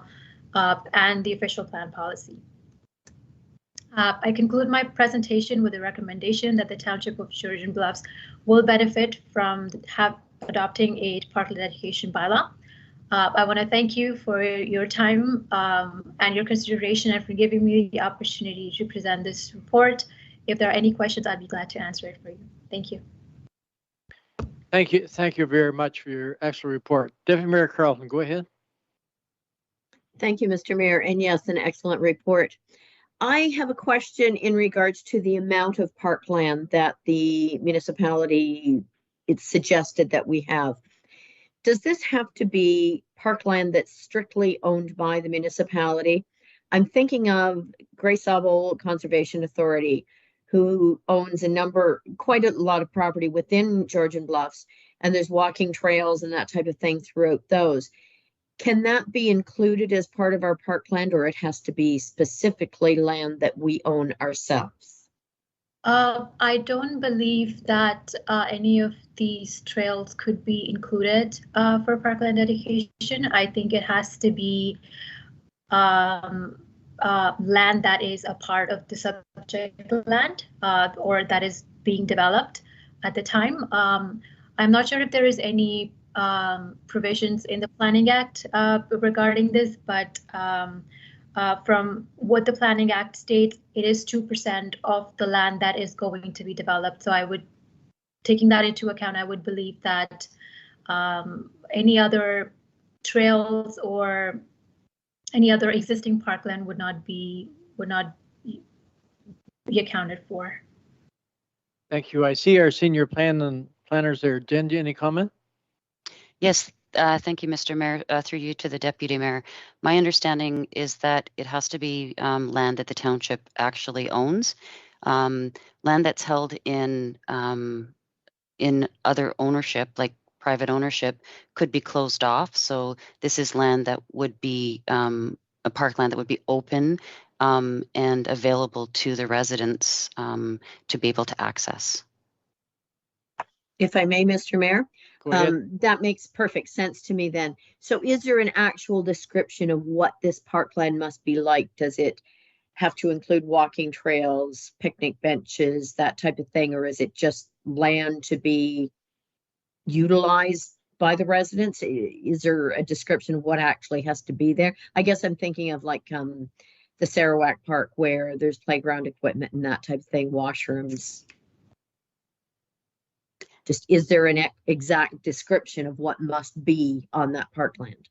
S15: and the official plan policy. I conclude my presentation with a recommendation that the Township of Georgian Bluffs will benefit from adopting a Parkland dedication bylaw. I want to thank you for your time and your consideration, and for giving me the opportunity to present this report. If there are any questions, I'd be glad to answer it for you. Thank you.
S2: Thank you. Thank you very much for your excellent report. Deputy Mayor Carlton, go ahead.
S13: Thank you, Mr. Mayor. And yes, an excellent report. I have a question in regards to the amount of parkland that the municipality, it's suggested that we have. Does this have to be parkland that's strictly owned by the municipality? I'm thinking of Grey Sauble Conservation Authority, who owns quite a lot of property within Georgian Bluffs, and there's walking trails and that type of thing throughout those. Can that be included as part of our parkland, or it has to be specifically land that we own ourselves?
S15: I don't believe that any of these trails could be included for parkland dedication. I think it has to be land that is a part of the subject land or that is being developed at the time. I'm not sure if there is any provisions in the Planning Act regarding this, but from what the Planning Act states, it is 2% of the land that is going to be developed. So I would, taking that into account, I would believe that any other trails or any other existing parkland would not be accounted for.
S2: Thank you. I see our senior planners there. Jen, any comment?
S12: Yes, thank you, Mr. Mayor. Through you to the Deputy Mayor. My understanding is that it has to be land that the township actually owns. Land that's held in other ownership, like private ownership, could be closed off. So this is land that would be a parkland that would be open and available to the residents to be able to access.
S13: If I may, Mr. Mayor,
S2: Go ahead.
S13: that makes perfect sense to me then. So is there an actual description of what this parkland must be like? Does it have to include walking trails, picnic benches, that type of thing? Or is it just land to be utilized by the residents? Is there a description of what actually has to be there? I guess I'm thinking of like the Sarawak Park where there's playground equipment and that type of thing, washrooms. Just, is there an exact description of what must be on that parkland?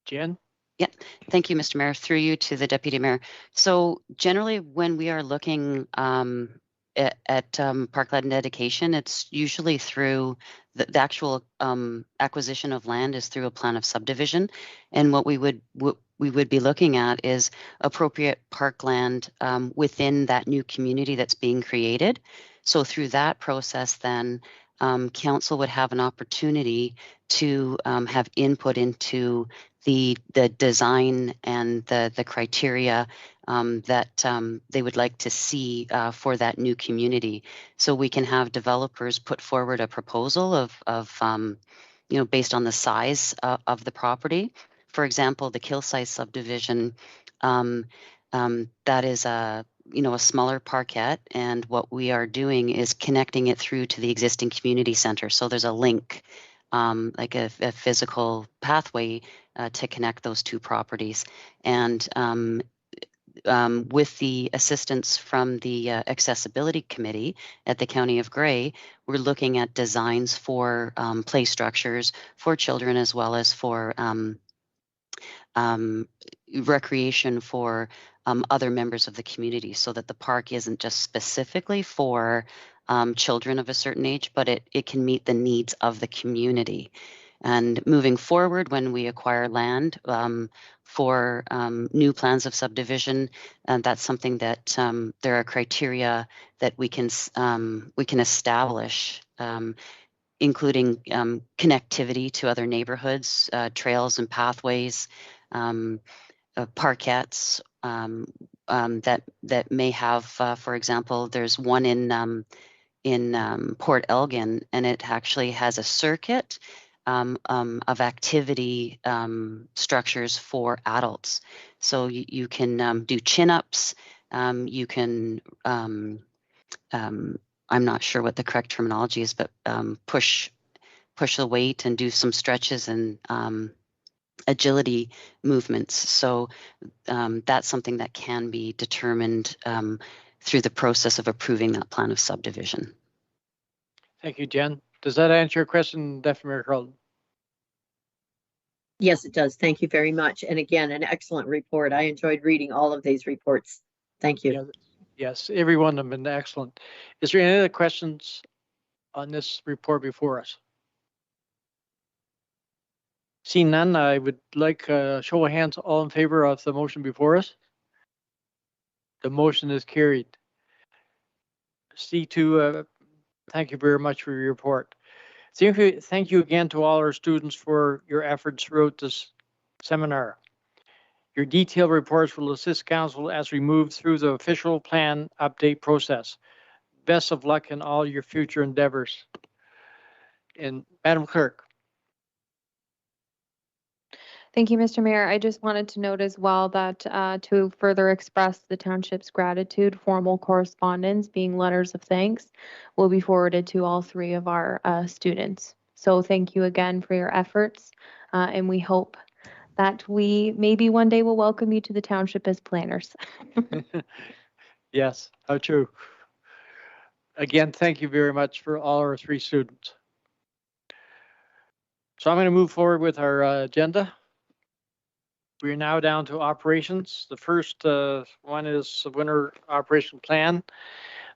S2: Jen?
S12: Yeah, thank you, Mr. Mayor. Through you to the Deputy Mayor. So generally when we are looking at parkland dedication, it's usually through the actual acquisition of land is through a plan of subdivision. And what we would be looking at is appropriate parkland within that new community that's being created. So through that process, then council would have an opportunity to have input into the design and the criteria that they would like to see for that new community. So we can have developers put forward a proposal of based on the size of the property. For example, the Kilsyth subdivision, that is a smaller parkette, and what we are doing is connecting it through to the existing community center. So there's a link, like a physical pathway to connect those two properties. And with the assistance from the accessibility committee at the County of Grey, we're looking at designs for play structures for children as well as for recreation for other members of the community, so that the park isn't just specifically for children of a certain age, but it can meet the needs of the community. And moving forward, when we acquire land for new plans of subdivision, that's something that there are criteria that we can establish, including connectivity to other neighborhoods, trails and pathways, parkettes that may have, for example, there's one in Port Elgin, and it actually has a circuit of activity structures for adults. So you can do chin-ups, you can, I'm not sure what the correct terminology is, but push the weight and do some stretches and agility movements. So that's something that can be determined through the process of approving that plan of subdivision.
S2: Thank you, Jen. Does that answer your question, Deputy Mayor Carlton?
S13: Yes, it does. Thank you very much. And again, an excellent report. I enjoyed reading all of these reports. Thank you.
S2: Yeah, yes, every one of them been excellent. Is there any other questions on this report before us? Seeing none, I would like a show of hands, all in favor of the motion before us. The motion is carried. C2, thank you very much for your report. Thank you again to all our students for your efforts throughout this seminar. Your detailed reports will assist Council as we move through the official plan update process. Best of luck in all your future endeavors. And Madam Clerk.
S1: Thank you, Mr. Mayor. I just wanted to note as well that to further express the township's gratitude, formal correspondence, being letters of thanks, will be forwarded to all 3 of our students. So thank you again for your efforts, and we hope that we maybe one day will welcome you to the township as planners.
S2: Yes, how true. Again, thank you very much for all our 3 students. So I'm going to move forward with our agenda. We are now down to operations. The first one is the winter operation plan.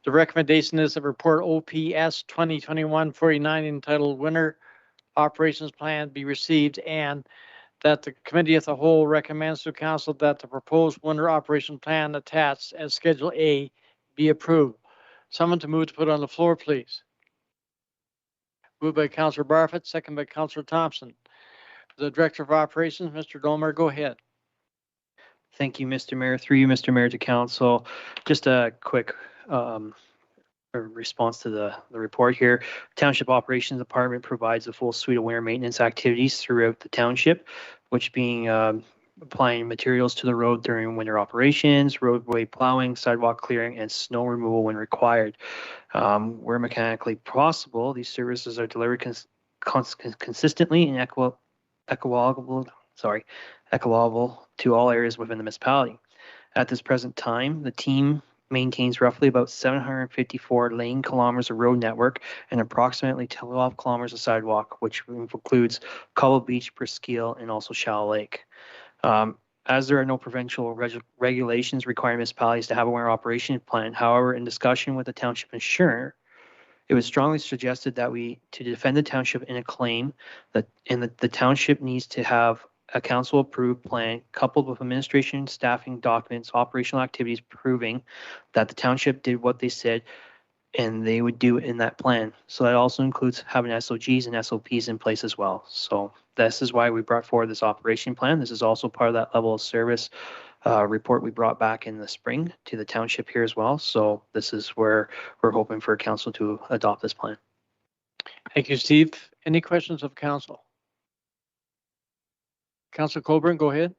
S2: The recommendation is the report OPS 2021-49 entitled Winter Operations Plan be received, and that the committee as a whole recommends to council that the proposed winter operation plan attached as Schedule A be approved. Someone to move to put on the floor, please. Moved by Councillor Barfoot, second by Councillor Thompson. The Director of Operations, Mr. Dolmer, go ahead.
S10: Thank you, Mr. Mayor. Through you, Mr. Mayor, to council. Just a quick response to the report here. Township Operations Department provides a full suite of winter maintenance activities throughout the township, which being applying materials to the road during winter operations, roadway plowing, sidewalk clearing, and snow removal when required. Where mechanically possible, these services are delivered consistently and equitable to all areas within the municipality. At this present time, the team maintains roughly about 754 lane kilometers of road network and approximately 12 kilometers of sidewalk, which includes Cobble Beach, Presqu'île, and also Shallow Lake. As there are no provincial regulations requiring municipalities to have a winter operation plan, however, in discussion with the township insurer, it was strongly suggested that to defend the township in a claim that the township needs to have a council approved plan coupled with administration, staffing documents, operational activities proving that the township did what they said and they would do in that plan. So that also includes having SOGs and SOPs in place as well. So this is why we brought forward this operation plan. This is also part of that level of service report we brought back in the spring to the township here as well. So this is where we're hoping for council to adopt this plan.
S2: Thank you, Steve. Any questions of council? Councillor Coburn, go ahead.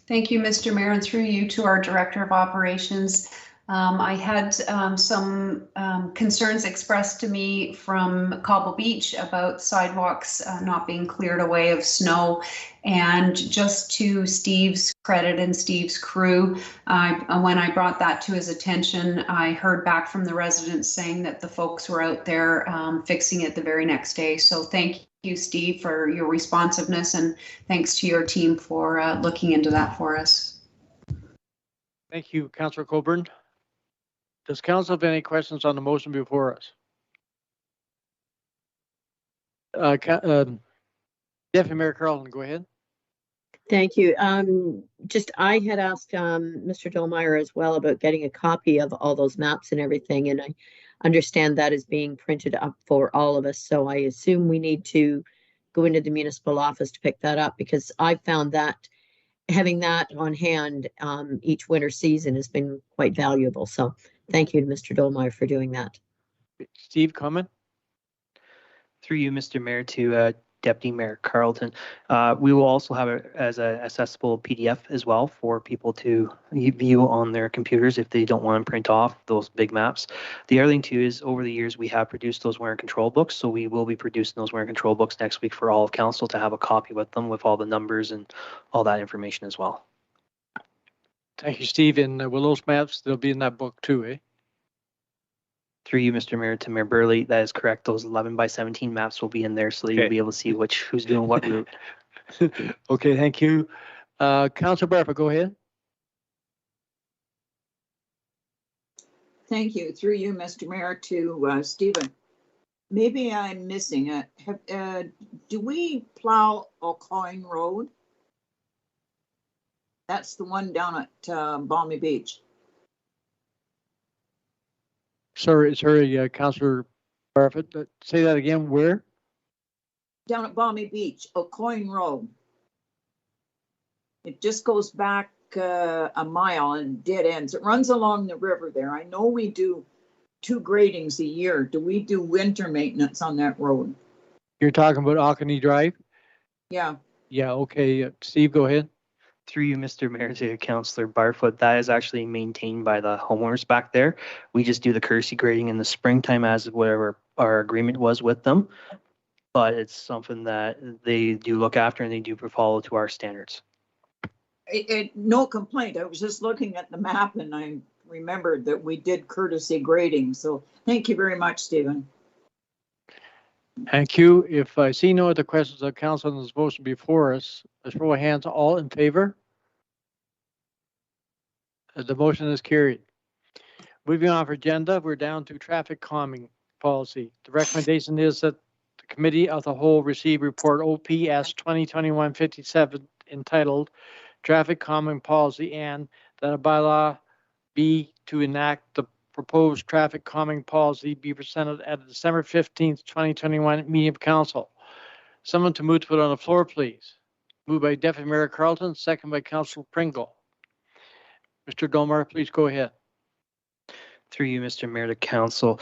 S5: Thank you, Mr. Mayor, and through you to our Director of Operations. I had some concerns expressed to me from Cobble Beach about sidewalks not being cleared away of snow. And just to Steve's credit and Steve's crew, when I brought that to his attention, I heard back from the residents saying that the folks were out there fixing it the very next day. So thank you, Steve, for your responsiveness, and thanks to your team for looking into that for us.
S2: Thank you, Councillor Coburn. Does council have any questions on the motion before us? Deputy Mayor Carlton, go ahead.
S13: Thank you. I had asked Mr. Dolmeyer as well about getting a copy of all those maps and everything, and I understand that is being printed up for all of us. So I assume we need to go into the municipal office to pick that up, because I found that having that on hand each winter season has been quite valuable. So thank you to Mr. Dolmeyer for doing that.
S2: Steve, comment?
S10: Through you, Mr. Mayor, to Deputy Mayor Carlton. We will also have it as an accessible PDF as well for people to view on their computers if they don't want to print off those big maps. The other thing too is over the years we have produced those winter control books, so we will be producing those winter control books next week for all of council to have a copy with them with all the numbers and all that information as well.
S2: Thank you, Steve. And will those maps, they'll be in that book too, eh?
S10: Through you, Mr. Mayor, to Mayor Burley, that is correct. Those 11 by 17 maps will be in there, so that you'll be able to see who's doing what route.
S2: Okay, thank you. Councillor Barfoot, go ahead.
S3: Thank you. Through you, Mr. Mayor, to Stephen. Maybe I'm missing it. Do we plow O'Coin Road? That's the one down at Balmy Beach.
S2: Sorry, Councillor Barfoot. Say that again. Where?
S3: Down at Balmy Beach, O'Coin Road. It just goes back a mile and dead ends. It runs along the river there. I know we do 2 gradings a year. Do we do winter maintenance on that road?
S2: You're talking about Alkany Drive?
S3: Yeah.
S2: Yeah, okay. Steve, go ahead.
S10: Through you, Mr. Mayor, to Councillor Barfoot, that is actually maintained by the homeowners back there. We just do the courtesy grading in the springtime as whatever our agreement was with them. But it's something that they do look after and they do follow to our standards.
S3: No complaint. I was just looking at the map and I remembered that we did courtesy grading. So thank you very much, Stephen.
S2: Thank you. If I see no other questions of council on this motion before us, a show of hands, all in favor? The motion is carried. Moving on for agenda, we're down to traffic calming policy. The recommendation is that the Committee of the Whole receive report OPS 2021-57 entitled Traffic Calming Policy and that a bylaw be to enact the proposed traffic calming policy be presented at the December 15th, 2021 meeting of council. Someone to move to put on the floor, please. Moved by Deputy Mayor Carlton, second by Councillor Pringle. Mr. Dolmar, please go ahead.
S10: Through you, Mr. Mayor, to council.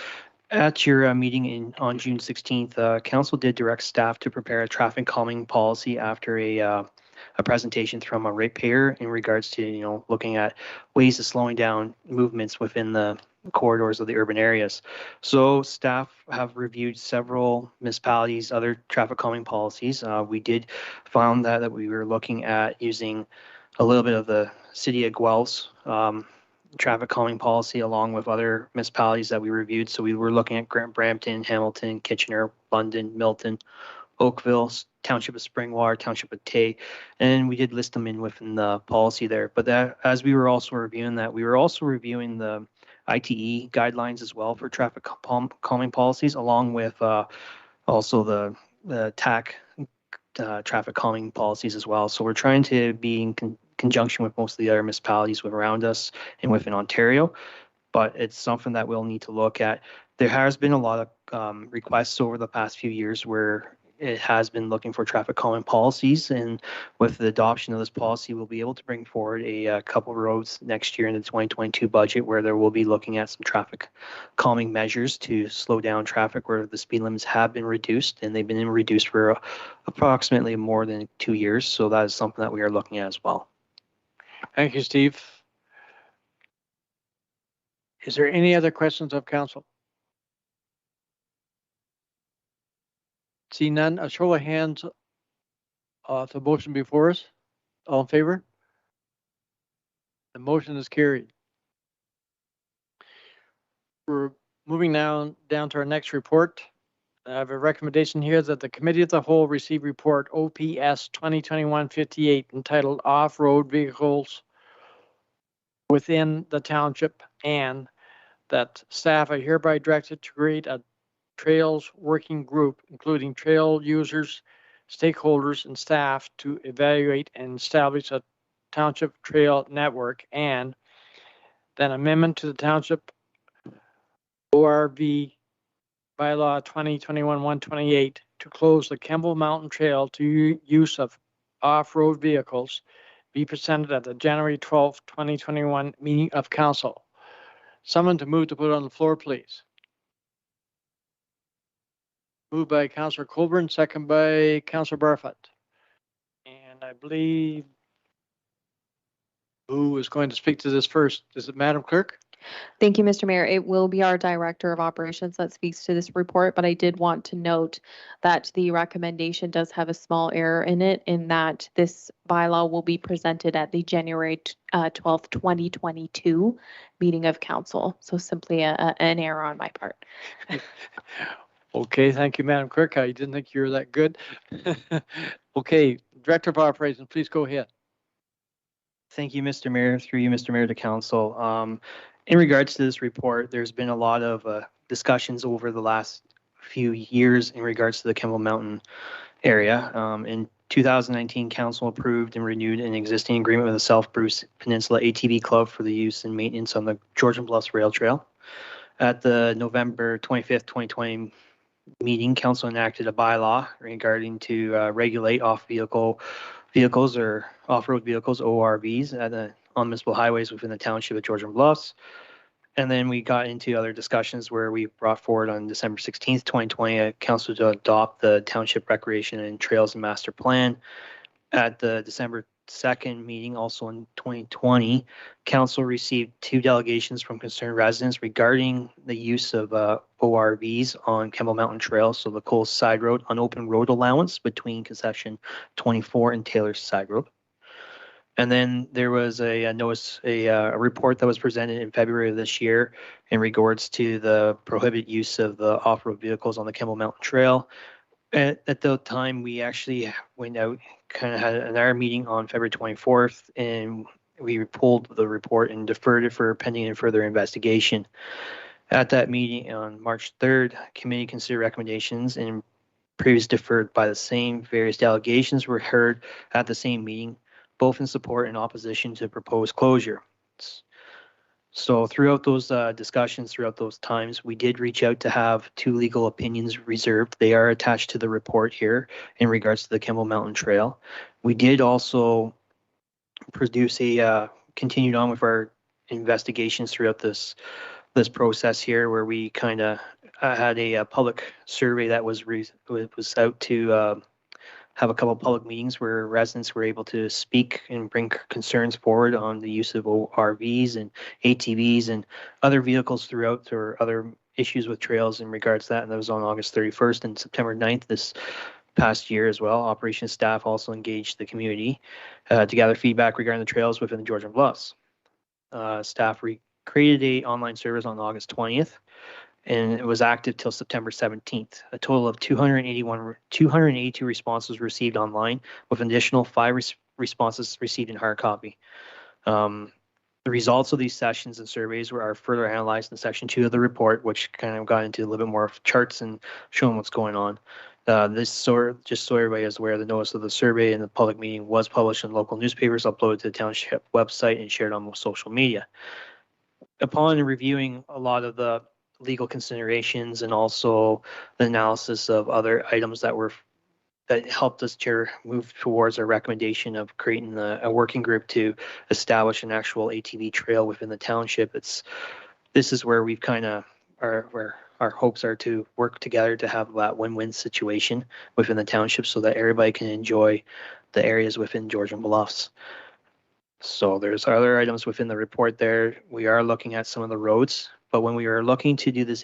S10: At your meeting on June 16th, council did direct staff to prepare a traffic calming policy after a presentation from a ratepayer in regards to, looking at ways of slowing down movements within the corridors of the urban areas. So staff have reviewed several municipalities' other traffic calming policies. We did found that we were looking at using a little bit of the City of Guelph's traffic calming policy along with other municipalities that we reviewed. So we were looking at Brampton, Hamilton, Kitchener, London, Milton, Oakville, Township of Springwater, Township of Tay, and we did list them in within the policy there. But that, as we were also reviewing that, we were also reviewing the ITE guidelines as well for traffic calming policies, along with also the TAC traffic calming policies as well. So we're trying to be in conjunction with most of the other municipalities around us and within Ontario, but it's something that we'll need to look at. There has been a lot of requests over the past few years where it has been looking for traffic calming policies, and with the adoption of this policy, we'll be able to bring forward a couple of roads next year in the 2022 budget where there will be looking at some traffic calming measures to slow down traffic where the speed limits have been reduced, and they've been reduced for approximately more than 2 years. So that is something that we are looking at as well.
S2: Thank you, Steve. Is there any other questions of council? See none, a show of hands of the motion before us. All in favor? The motion is carried. We're moving now down to our next report. I have a recommendation here that the Committee of the Whole receive report OPS 2021-58 entitled Off-Road Vehicles Within the Township, and that staff are hereby directed to create a Trails Working Group, including trail users, stakeholders, and staff to evaluate and establish a township trail network, and then amendment to the Township ORV Bylaw 2021-128 to close the Kemble Mountain Trail to use of off-road vehicles be presented at the January 12th, 2021 meeting of council. Someone to move to put on the floor, please. Moved by Councillor Colburn, second by Councillor Barfoot. And I believe who is going to speak to this first? Is it Madam Clerk?
S1: Thank you, Mr. Mayor. It will be our Director of Operations that speaks to this report, but I did want to note that the recommendation does have a small error in it, in that this bylaw will be presented at the January 12th, 2022 meeting of council. So simply an error on my part.
S2: Okay, thank you, Madam Clerk. I didn't think you were that good. Okay, Director of Operations, please go ahead.
S10: Thank you, Mr. Mayor. Through you, Mr. Mayor, to council. In regards to this report, there's been a lot of discussions over the last few years in regards to the Kemble Mountain area. In 2019, council approved and renewed an existing agreement with the South Bruce Peninsula ATV Club for the use and maintenance on the Georgian Bluffs Rail Trail. At the November 25th, 2020 meeting, council enacted a bylaw regarding to regulate vehicles or off-road vehicles, ORVs, on municipal highways within the township of Georgian Bluffs. And then we got into other discussions where we brought forward on December 16th, 2020, a council to adopt the Township Recreation and Trails and Master Plan. At the December 2nd meeting, also in 2020, council received 2 delegations from concerned residents regarding the use of ORVs on Campbell Mountain Trail, so the Coles Side Road, on open road allowance between concession 24 and Taylor's Side Road. And then there was a report that was presented in February of this year in regards to the prohibited use of the off-road vehicles on the Campbell Mountain Trail. At the time, we actually went out, kind of had another meeting on February 24th, and we pulled the report and deferred it for pending and further investigation. At that meeting on March 3rd, committee considered recommendations and previously deferred by the same. Various delegations were heard at the same meeting, both in support and opposition to proposed closure. So throughout those discussions, throughout those times, we did reach out to have 2 legal opinions reserved. They are attached to the report here in regards to the Campbell Mountain Trail. We did also produce continued on with our investigations throughout this process here, where we kind of had a public survey that was out to have a couple of public meetings where residents were able to speak and bring concerns forward on the use of RVs and ATVs and other vehicles throughout, or other issues with trails in regards to that. And that was on August 31st and September 9th this past year as well. Operations staff also engaged the community to gather feedback regarding the trails within the Georgian Bluffs. Staff created a online service on August 20th. And it was active till September 17th. A total of 282 responses were received online, with an additional 5 responses received in hard copy. The results of these sessions and surveys are further analyzed in section 2 of the report, which kind of got into a little bit more charts and showing what's going on. Just so everybody is aware, the notice of the survey and the public meeting was published in local newspapers, uploaded to the township website, and shared on social media. Upon reviewing a lot of the legal considerations and also the analysis of other items that helped us to move towards our recommendation of creating a working group to establish an actual ATV trail within the township. This is where we've kind of where our hopes are to work together to have that win-win situation within the township, so that everybody can enjoy the areas within Georgian Bluffs. So there's other items within the report there. We are looking at some of the roads, but when we are looking to do this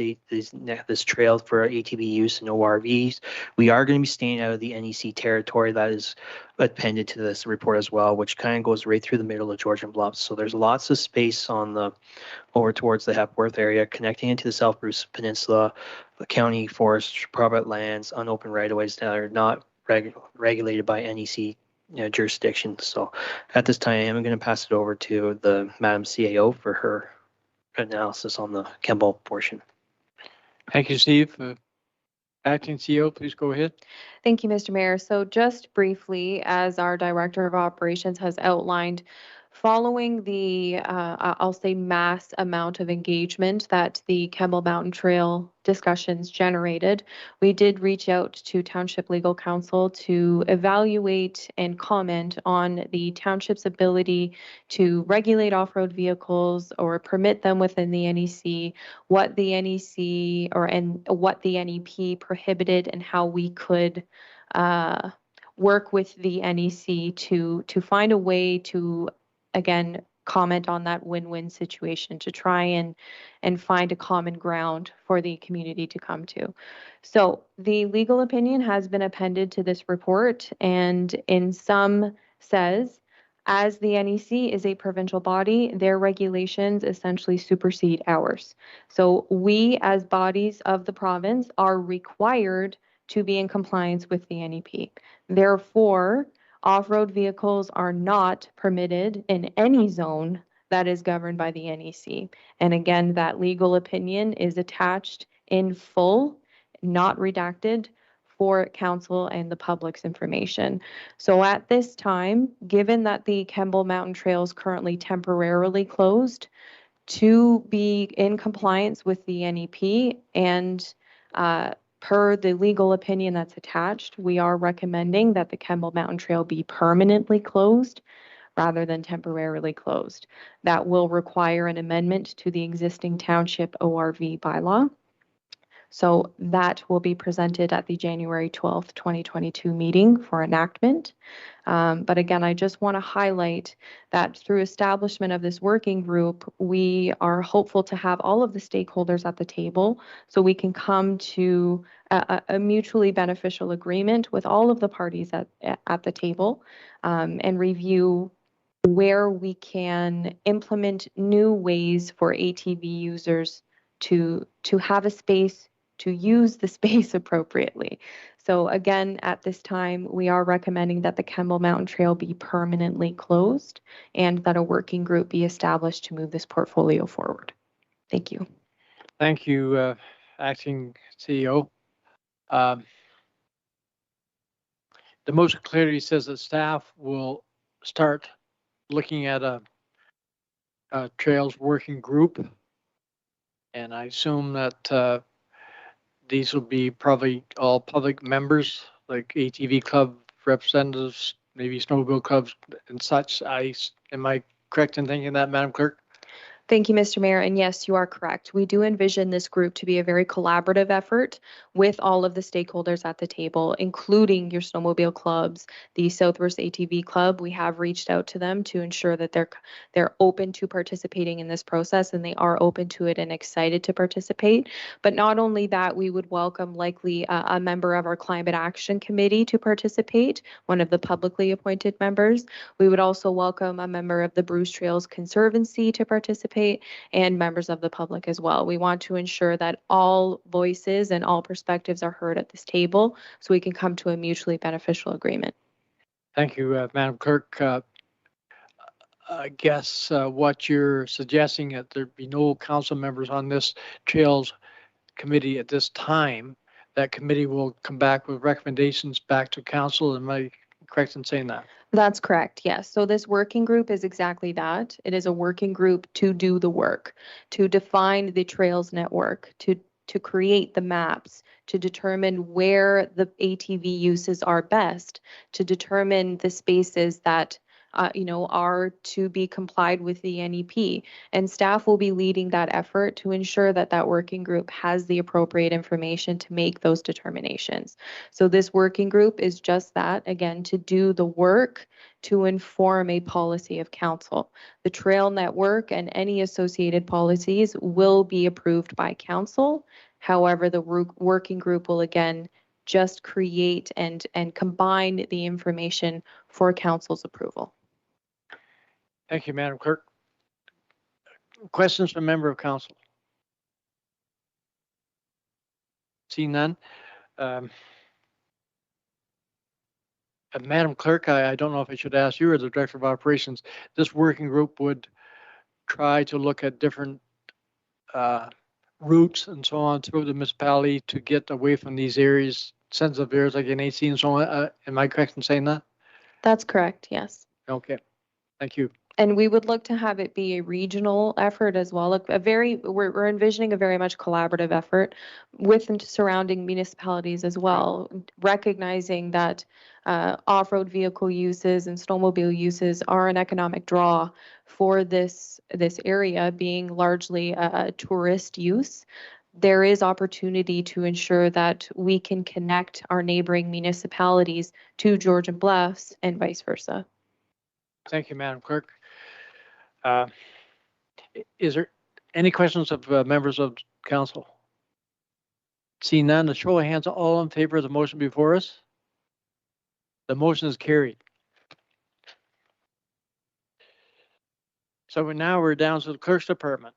S10: trail for ATV use and ORVs, we are going to be staying out of the NEC territory that is appended to this report as well, which kind of goes right through the middle of Georgian Bluffs. So there's lots of space on over towards the Hepworth area, connecting into the South Bruce Peninsula, the county forest, private lands, unopened right-of-ways that are not regulated by NEC jurisdiction. So at this time, I'm going to pass it over to the Madam CAO for her analysis on the Campbell portion.
S2: Thank you, Steve. Acting CEO, please go ahead.
S1: Thank you, Mr. Mayor. So just briefly, as our Director of Operations has outlined, following the, I'll say, mass amount of engagement that the Campbell Mountain Trail discussions generated, we did reach out to Township Legal Counsel to evaluate and comment on the township's ability to regulate off-road vehicles or permit them within the NEC, what the NEC and what the NEP prohibited, and how we could work with the NEC to find a way to, again, comment on that win-win situation, to try and find a common ground for the community to come to. So the legal opinion has been appended to this report, and in some says, as the NEC is a provincial body, their regulations essentially supersede ours. So we, as bodies of the province, are required to be in compliance with the NEP. Therefore, off-road vehicles are not permitted in any zone that is governed by the NEC. And again, that legal opinion is attached in full, not redacted, for council and the public's information. So at this time, given that the Campbell Mountain Trail is currently temporarily closed, to be in compliance with the NEP and per the legal opinion that's attached, we are recommending that the Campbell Mountain Trail be permanently closed rather than temporarily closed. That will require an amendment to the existing township ORV bylaw. So that will be presented at the January 12th, 2022 meeting for enactment. But again, I just want to highlight that through establishment of this working group, we are hopeful to have all of the stakeholders at the table so we can come to a mutually beneficial agreement with all of the parties at the table, and review where we can implement new ways for ATV users to have a space, to use the space appropriately. So again, at this time, we are recommending that the Kemble Mountain Trail be permanently closed and that a working group be established to move this portfolio forward. Thank you.
S2: Thank you, Acting CEO. The motion clearly says that staff will start looking at a trails working group. And I assume that these will be probably all public members, like ATV club representatives, maybe snowmobile clubs and such. Am I correct in thinking that, Madam Clerk?
S1: Thank you, Mr. Mayor. And yes, you are correct. We do envision this group to be a very collaborative effort with all of the stakeholders at the table, including your snowmobile clubs, the Southwest ATV Club. We have reached out to them to ensure that they're open to participating in this process, and they are open to it and excited to participate. But not only that, we would welcome likely a member of our Climate Action Committee to participate, one of the publicly appointed members. We would also welcome a member of the Bruce Trails Conservancy to participate, and members of the public as well. We want to ensure that all voices and all perspectives are heard at this table so we can come to a mutually beneficial agreement.
S2: Thank you, Madam Clerk. I guess what you're suggesting that there be no council members on this Trails Committee at this time. That committee will come back with recommendations back to council. Am I correct in saying that?
S1: That's correct, yes. So this working group is exactly that. It is a working group to do the work, to define the trails network, to create the maps, to determine where the ATV uses are best, to determine the spaces that are to be complied with the NEP. And staff will be leading that effort to ensure that that working group has the appropriate information to make those determinations. So this working group is just that, again, to do the work to inform a policy of council. The trail network and any associated policies will be approved by council. However, the working group will again just create and combine the information for council's approval.
S2: Thank you, Madam Clerk. Questions from member of council? See none. Madam Clerk, I don't know if I should ask you or the Director of Operations. This working group would try to look at different routes and so on through the municipality to get away from these areas, sensitive areas like NAC and so on. Am I correct in saying that?
S1: That's correct, yes.
S2: Okay, thank you.
S1: And we would look to have it be a regional effort as well. We're envisioning a very much collaborative effort with and surrounding municipalities as well, recognizing that off-road vehicle uses and snowmobile uses are an economic draw for this area, being largely a tourist use. There is opportunity to ensure that we can connect our neighboring municipalities to Georgian Bluffs and vice versa.
S2: Thank you, Madam Clerk. Is there any questions of members of council? See none, a show of hands, all in favor of the motion before us? The motion is carried. So we're down to the clerk's department.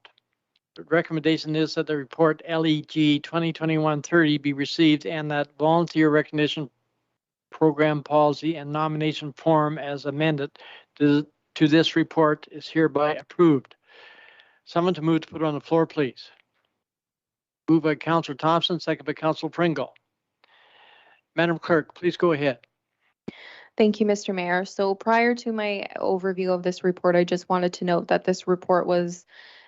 S2: The recommendation is that the report LEG 2021-30 be received and that volunteer recognition program policy and nomination form as amended to this report is hereby approved. Someone to move to put on the floor, please. Moved by Councillor Thompson, second by Councillor Pringle. Madam Clerk, please go ahead.
S1: Thank you, Mr. Mayor. So prior to my overview of this report, I just wanted to note that this report was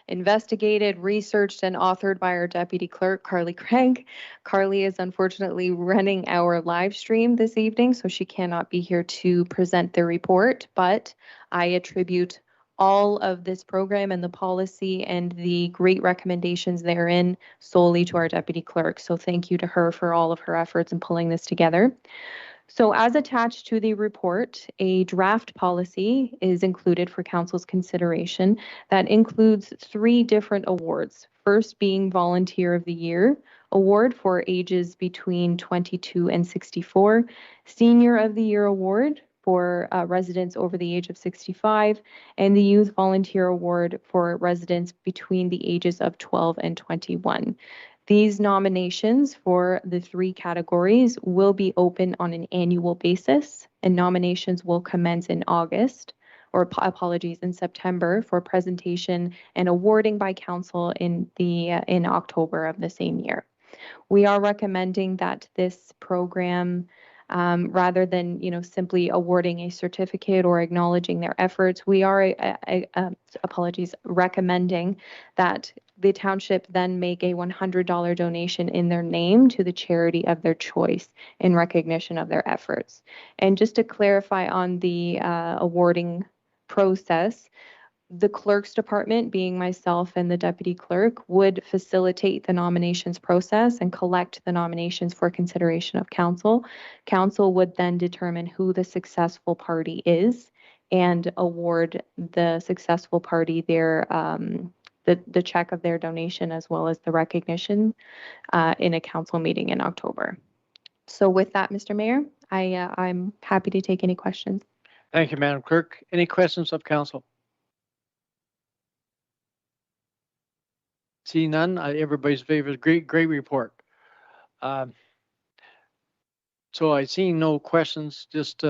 S1: investigated, researched, and authored by our Deputy Clerk, Carly Craig. Carly is unfortunately running our live stream this evening, so she cannot be here to present the report, but I attribute all of this program and the policy and the great recommendations therein solely to our deputy clerk. So thank you to her for all of her efforts in pulling this together. So as attached to the report, a draft policy is included for council's consideration that includes 3 different awards. First being Volunteer of the Year award for ages between 22 and 64, Senior of the Year award for residents over the age of 65, and the Youth Volunteer Award for residents between the ages of 12 and 21. These nominations for the 3 categories will be open on an annual basis, and nominations will commence in August, or apologies, in September for presentation and awarding by council in October of the same year. We are recommending that this program, rather than simply awarding a certificate or acknowledging their efforts, we are recommending that the township then make a $100 donation in their name to the charity of their choice in recognition of their efforts. And just to clarify on the awarding process, the clerk's department, being myself and the deputy clerk, would facilitate the nominations process and collect the nominations for consideration of council. Council would then determine who the successful party is and award the successful party their the check of their donation as well as the recognition in a council meeting in October. So with that, Mr. Mayor, I'm happy to take any questions.
S2: Thank you, Madam Clerk. Any questions of council? See none. Everybody's favorite. Great report. So I see no questions, just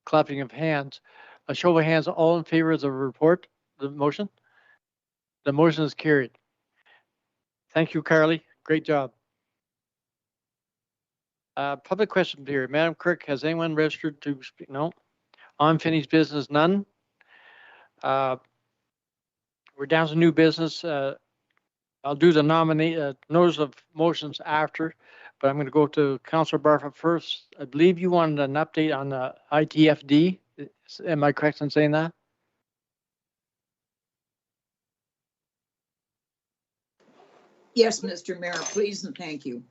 S2: clapping of hands. A show of hands, all in favor of the report, the motion? The motion is carried. Thank you, Carly. Great job. Public question period. Madam Clerk, has anyone registered to speak? No. Unfinished business, none. We're down to new business. I'll do the notice of motions after, but I'm going to go to Councillor Barfoot first. I believe you wanted an update on the ITFD. Am I correct in saying that?
S3: Yes, Mr. Mayor, please and thank you.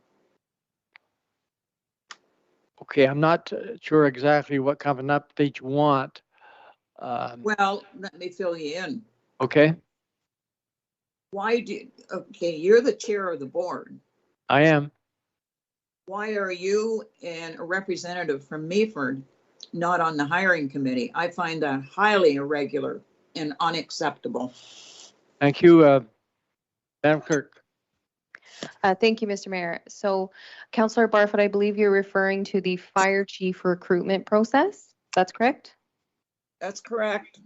S2: Okay, I'm not sure exactly what kind of an update you want.
S3: Well, let me fill you in.
S2: Okay.
S3: Okay, you're the chair of the board.
S2: I am.
S3: Why are you and a representative from Meaford not on the hiring committee? I find that highly irregular and unacceptable.
S2: Thank you, Madam Clerk.
S1: Thank you, Mr. Mayor. So, Councillor Barfoot, I believe you're referring to the fire chief recruitment process. That's correct?
S3: That's correct.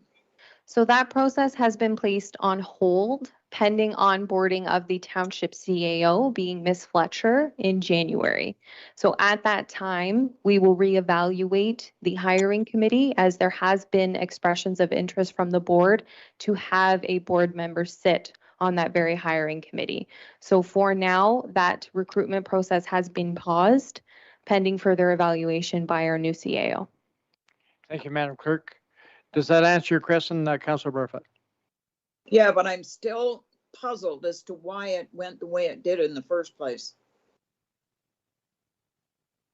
S1: So that process has been placed on hold pending onboarding of the township CAO, being Ms. Fletcher, in January. So at that time, we will reevaluate the hiring committee, as there has been expressions of interest from the board to have a board member sit on that very hiring committee. So for now, that recruitment process has been paused pending further evaluation by our new CAO.
S2: Thank you, Madam Clerk. Does that answer your question, Councillor Barfoot?
S3: Yeah, but I'm still puzzled as to why it went the way it did in the first place.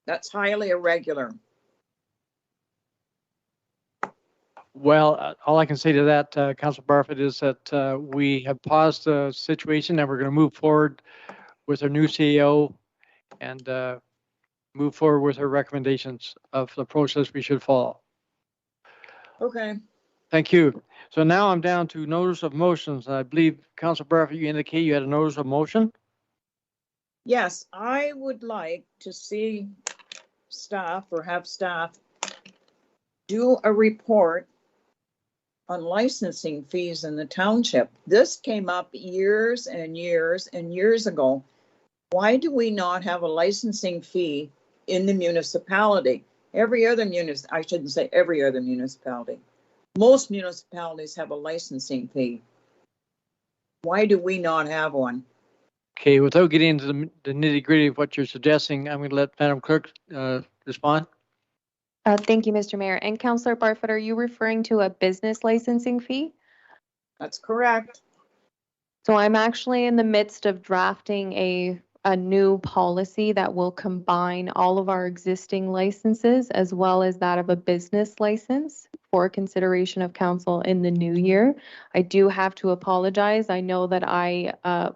S3: That's highly irregular.
S2: Well, all I can say to that, Councillor Barfoot, is that we have paused the situation and we're going to move forward with our new CEO and move forward with our recommendations of the process we should follow.
S3: Okay.
S2: Thank you. So now I'm down to notice of motions. I believe, Councillor Barfoot, you indicate you had a notice of motion?
S3: Yes, I would like to see staff or have staff do a report on licensing fees in the township. This came up years and years and years ago. Why do we not have a licensing fee in the municipality? Every other I shouldn't say every other municipality. Most municipalities have a licensing fee. Why do we not have one?
S2: Okay, without getting into the nitty gritty of what you're suggesting, I'm going to let Madam Clerk respond.
S1: Thank you, Mr. Mayor. And Councillor Barfoot, are you referring to a business licensing fee?
S3: That's correct.
S1: So I'm actually in the midst of drafting a new policy that will combine all of our existing licenses as well as that of a business license for consideration of council in the new year. I do have to apologize. I know that I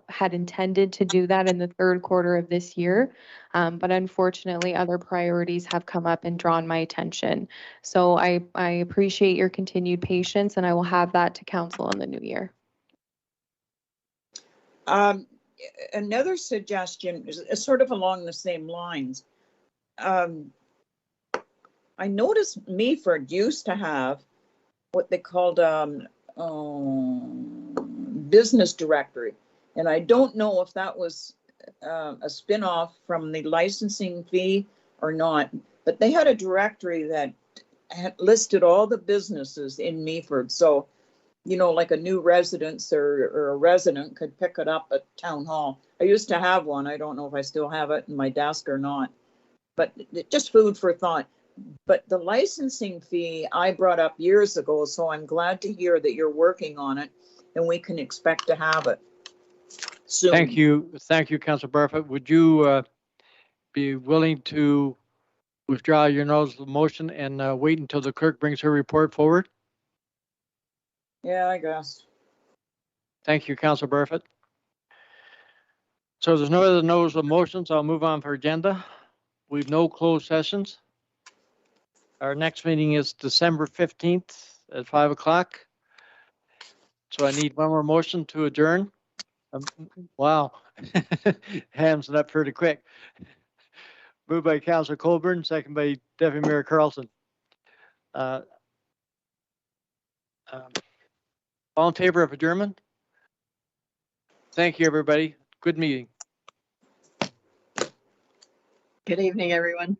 S1: had intended to do that in the third quarter of this year, but unfortunately other priorities have come up and drawn my attention. So I appreciate your continued patience, and I will have that to council in the new year.
S3: Another suggestion is sort of along the same lines. I noticed Meaford used to have what they called business directory, and I don't know if that was a spin-off from the licensing fee or not, but they had a directory that had listed all the businesses in Meaford. So, you know, like a new residence or a resident could pick it up at town hall. I used to have one. I don't know if I still have it in my desk or not, but just food for thought. But the licensing fee I brought up years ago, so I'm glad to hear that you're working on it and we can expect to have it soon.
S2: Thank you, Councilor Barfoot. Would you be willing to withdraw your notice of motion and wait until the clerk brings her report forward?
S3: Yeah, I guess.
S2: Thank you, Councilor Barfoot. So there's no other notice of motions. I'll move on for agenda. We've no closed sessions. Our next meeting is December 15th at 5 o'clock. So I need one more motion to adjourn. Wow, hands it up pretty quick. Moved by Councilor Colburn, second by Deputy Mayor Carlson. All in favor of adjournment? Thank you, everybody. Good meeting.
S13: Good evening, everyone.